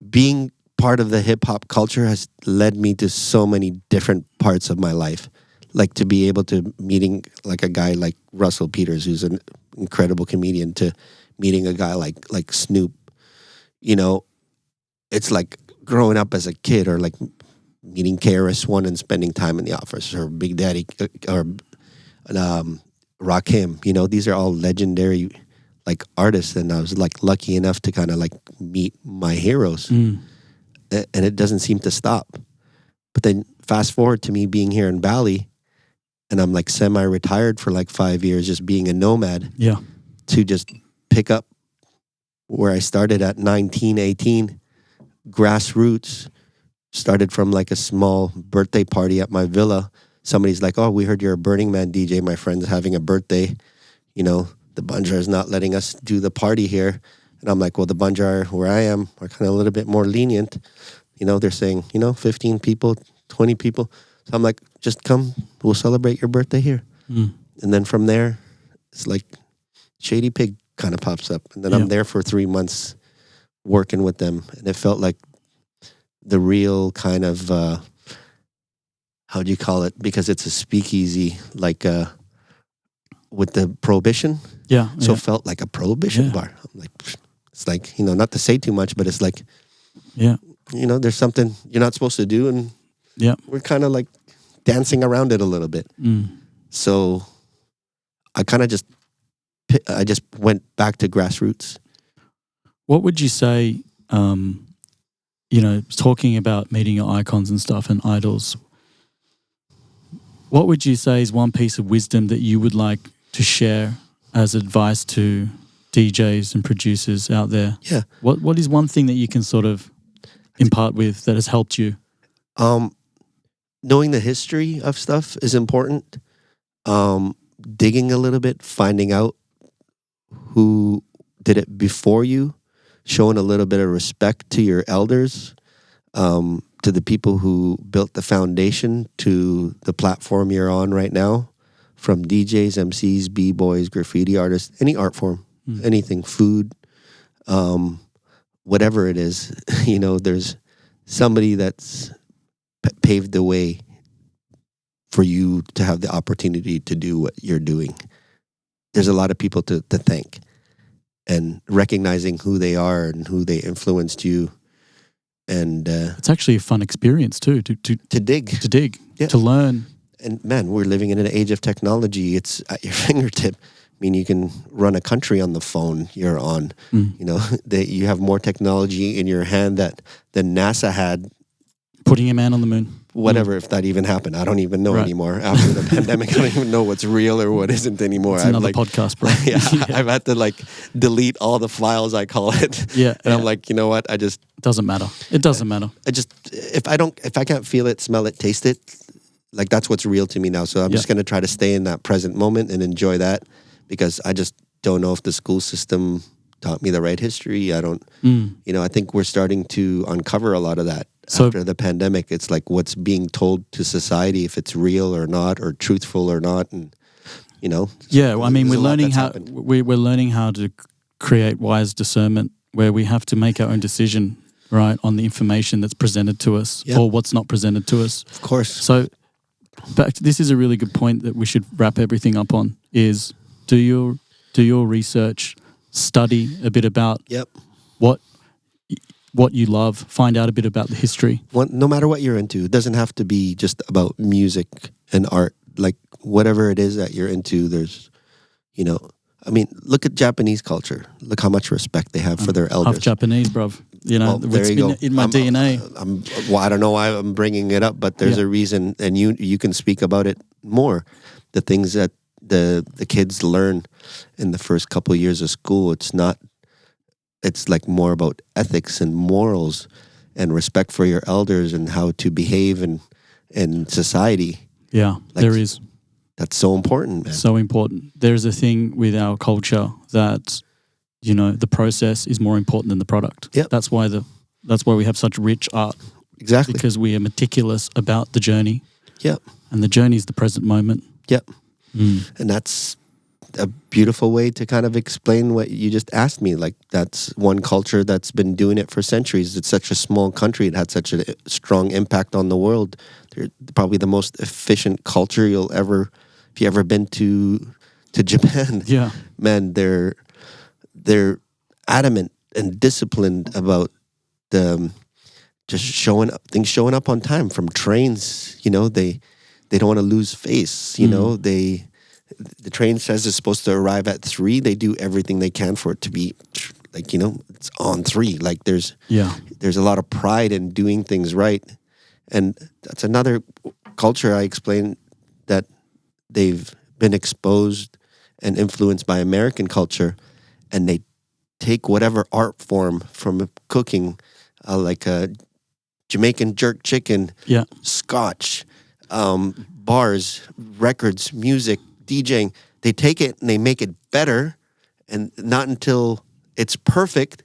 being part of the hip hop culture has led me to so many different parts of my life. Like to be able to meeting like a guy like Russell Peters, who's an incredible comedian, to meeting a guy like Snoop. It's like growing up as a kid, or like meeting KRS-One and spending time in the office, or Big Daddy, or Rakim. These are all legendary like artists, and I was like lucky enough to kind of like meet my heroes, and it doesn't seem to stop. But then fast forward to me being here in Bali, and I'm like semi-retired for like 5 years, just being a nomad. Yeah. To just pick up where I started at 19, 18, grassroots. Started from like a small birthday party at my villa. Somebody's like, oh, we heard you're a Burning Man DJ. My friend's having a birthday. The Banjar is not letting us do the party here. And I'm like, well, the Banjar where I am are kind of a little bit more lenient. They're saying, 15 people, 20 people. So I'm like, just come, we'll celebrate your birthday here. And then from there, it's like Shady Pig kind of pops up. And then I'm there for 3 months working with them. And it felt like the real kind of, how do you call it? Because it's a speakeasy, like with the prohibition. Yeah. So it felt like a prohibition bar. I'm like, it's like, not to say too much, but it's like, there's something you're not supposed to do. And we're kind of like dancing around it a little bit. So I kind of just went back to grassroots. What would you say, talking about meeting your icons and stuff and idols, what would you say is one piece of wisdom that you would like to share as advice to DJs and producers out there? Yeah. What is one thing that you can sort of impart with that has helped you? Knowing the history of stuff is important. Digging a little bit, finding out who did it before you, showing a little bit of respect to your elders, to the people who built the foundation to the platform you're on right now, from DJs, MCs, B-boys, graffiti artists, any art form, anything, food, whatever it is. There's somebody that's paved the way for you to have the opportunity to do what you're doing. There's a lot of people to thank, and recognizing who they are and who they influenced you. And it's actually a fun experience too, to dig, to learn. And man, we're living in an age of technology. It's at your fingertip. I mean, you can run a country on the phone you're on. You have more technology in your hand than NASA had. Putting a man on the moon. Whatever, if that even happened. I don't even know anymore. After the pandemic, I don't even know what's real or what isn't anymore. It's another podcast, bro. I've had to delete all the files, I call it. Yeah. And I'm like, you know what? Doesn't matter. It doesn't matter. If I can't feel it, smell it, taste it, like that's what's real to me now. So I'm just going to try to stay in that present moment and enjoy that, because I just don't know if the school system taught me the right history. I don't, I think we're starting to uncover a lot of that. So, after the pandemic, it's like what's being told to society, if it's real or not, or truthful or not, and Yeah, well, I mean, we're learning how to create wise discernment, where we have to make our own decision, right, on the information that's presented to us or what's not presented to us. Of course. So, this is a really good point that we should wrap everything up on: is do your research, study a bit about what you love, find out a bit about the history. No matter what you're into, it doesn't have to be just about music and art. Like whatever it is that you're into, there's, I mean, look at Japanese culture. Look how much respect they have for their elders. Half Japanese, bruv. It's in my DNA. I don't know why I'm bringing it up, but there's a reason, and you can speak about it more. the things that the kids learn in the first couple of years of school, it's like more about ethics and morals and respect for your elders and how to behave in society. Yeah, Like, there is. That's so important, man. So important. There's a thing with our culture that, you know, the process is more important than the product. Yep. That's why we have such rich art. Exactly. Because we are meticulous about the journey. Yep. And the journey is the present moment. Yep. And that's a beautiful way to kind of explain what you just asked me. Like, that's one culture that's been doing it for centuries. It's such a small country. It had such a strong impact on the world. They're probably the most efficient culture you'll ever, if you ever been to Japan. Yeah. Man, they're adamant and disciplined about just showing up on time. From trains, you know, they don't want to lose face. You know, the train says it's supposed to arrive at 3. They do everything they can for it to be like, you know, it's on 3. Like there's a lot of pride in doing things right. And that's another culture I explained that they've been exposed and influenced by American culture, and they take whatever art form from cooking, like a Jamaican jerk chicken, scotch, bars, records, music, DJing. They take it and they make it better, and not until it's perfect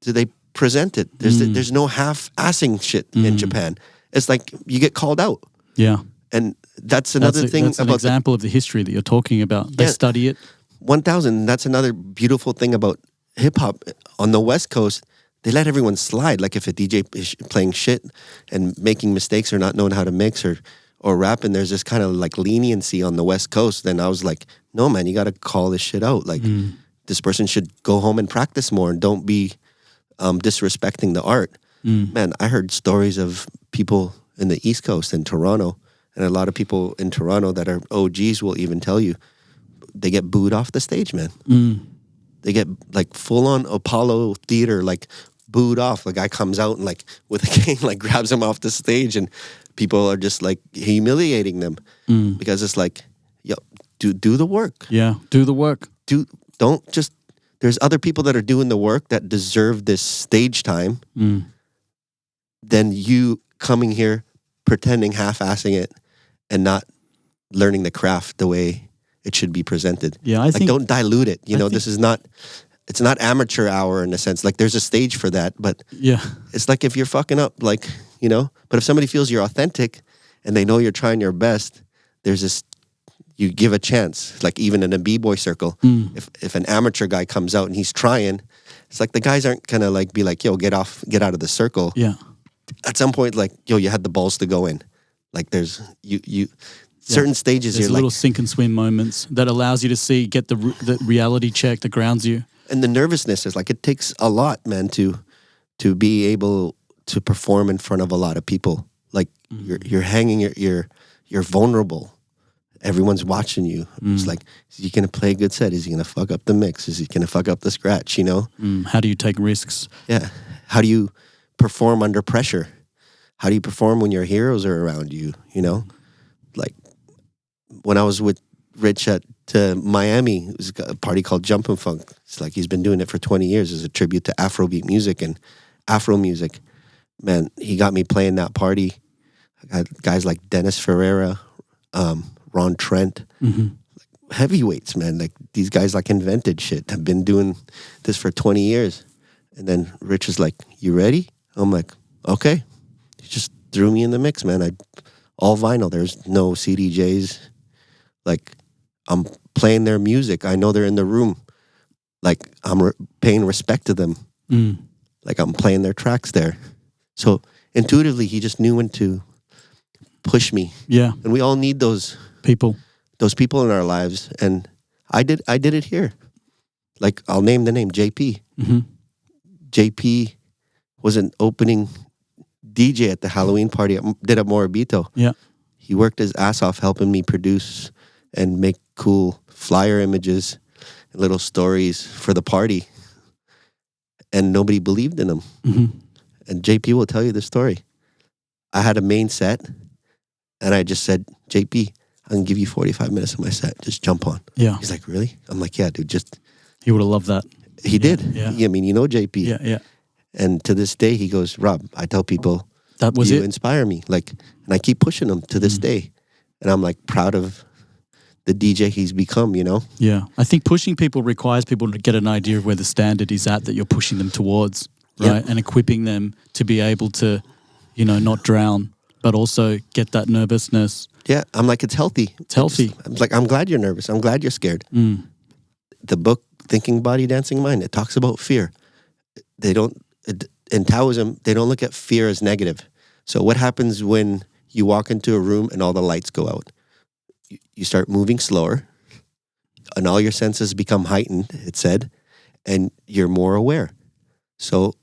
do they present it. There's no half-assing shit in Japan. It's like you get called out. Yeah. And that's another thing. That's an example of the history that you're talking about. They study it. 1000. That's another beautiful thing about hip-hop. On the West Coast, they let everyone slide. Like if a DJ is playing shit and making mistakes or not knowing how to mix or rap, and there's this kind of like leniency on the West Coast, then I was like, no, man, you got to call this shit out. Like this person should go home and practice more and don't be disrespecting the art. Man, I heard stories of people in the East Coast in Toronto, and a lot of people in Toronto that are OGs will even tell you they get booed off the stage, man. They get like full on Apollo Theater, like booed off. The guy comes out and like with a cane, like grabs him off the stage, and people are just like humiliating them because it's like, yo, do the work. Yeah, do the work. Don't just. There's other people that are doing the work that deserve this stage time. Than you coming here pretending half-assing it and not learning the craft the way it should be presented. Yeah, I think don't dilute it. You know, this is not. It's not amateur hour in a sense. Like there's a stage for that, but it's like if you're fucking up, like, you know. But if somebody feels you're authentic and they know you're trying your best, there's this. You give a chance. Like even in a b-boy circle, if an amateur guy comes out and he's trying, it's like the guys aren't gonna like be like, yo, get out of the circle. Yeah. At some point, like, yo, you had the balls to go in. Like there's certain stages. There's you're little like, sink and swim moments that allows you to get the reality check that grounds you. And the nervousness is like, it takes a lot, man, to be able to perform in front of a lot of people. Like you're hanging, you're vulnerable. Everyone's watching you. It's like, is he going to play a good set? Is he going to fuck up the mix? Is he going to fuck up the scratch, you know? How do you take risks? Yeah. How do you perform under pressure? How do you perform when your heroes are around you, you know? Like, when I was with Rich at Miami, it was a party called Jumpin' Funk. It's like he's been doing it for 20 years as a tribute to Afrobeat music and Afro music. Man, he got me playing that party. I got guys like Dennis Ferreira, Ron Trent, heavyweights, man. Like these guys like invented shit. Have been doing this for 20 years. And then Rich is like, "You ready?" I'm like, "Okay." He just threw me in the mix, man. All vinyl. There's no CDJs. Like I'm playing their music. I know they're in the room. Like I'm paying respect to them. Like I'm playing their tracks there. So intuitively, he just knew when to push me. Yeah. And we all need those people in our lives. And I did it here. Like I'll name the name JP. JP was an opening DJ at the Halloween party I did at Morabito. Yeah. He worked his ass off helping me produce and make cool flyer images and little stories for the party. And nobody believed in him. And JP will tell you the story. I had a main set and I just said, JP, I can give you 45 minutes of my set. Just jump on. Yeah. He's like, really? I'm like, yeah, dude, just. He would have loved that. He did. Yeah. I mean, you know JP. Yeah, yeah. And to this day, he goes, Rob, I tell people, that was you it. inspire me. Like, and I keep pushing him to this day. And I'm like proud of the DJ he's become, you know? Yeah. I think pushing people requires people to get an idea of where the standard is at that you're pushing them towards, right? Yep. And equipping them to be able to, you know, not drown, but also get that nervousness. Yeah. I'm like, it's healthy. It's healthy. I'm like, I'm glad you're nervous. I'm glad you're scared. The book, Thinking Body, Dancing Mind, it talks about fear. They don't, in Taoism, they don't look at fear as negative. So what happens when you walk into a room and all the lights go out? You start moving slower and all your senses become heightened, it said, and you're more aware. So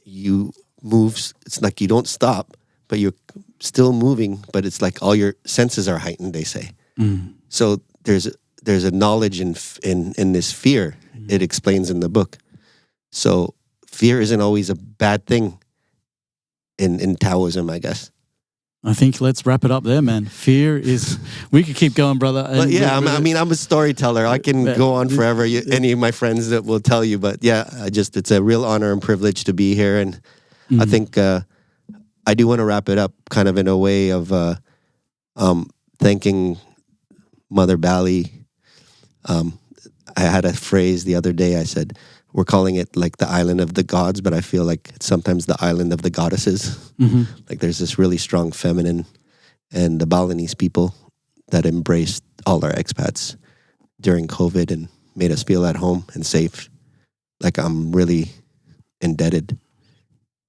you move, it's like you don't stop, but you're still moving, but it's like all your senses are heightened, they say. So there's a knowledge in this fear, it explains in the book. So fear isn't always a bad thing in Taoism, I guess. I think let's wrap it up there, man. Fear is... We could keep going, brother. But yeah, I mean, I'm a storyteller. I can go on forever. Any of my friends that will tell you. But yeah, it's a real honor and privilege to be here. And I think I do want to wrap it up kind of in a way of thanking Mother Bali. I had a phrase the other day. I said, we're calling it like the island of the gods, but I feel like it's sometimes the island of the goddesses. Like there's this really strong feminine, and the Balinese people that embraced all our expats during COVID and made us feel at home and safe. Like I'm really indebted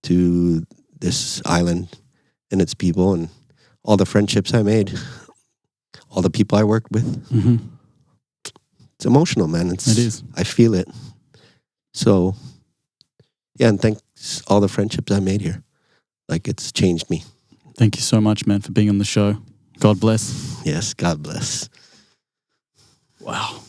to this island and its people and all the friendships I made, all the people I worked with. It's emotional, man. It is. I feel it. So, yeah, and thanks all the friendships I made here. Like, it's changed me. Thank you so much, man, for being on the show. God bless. Yes, God bless. Wow.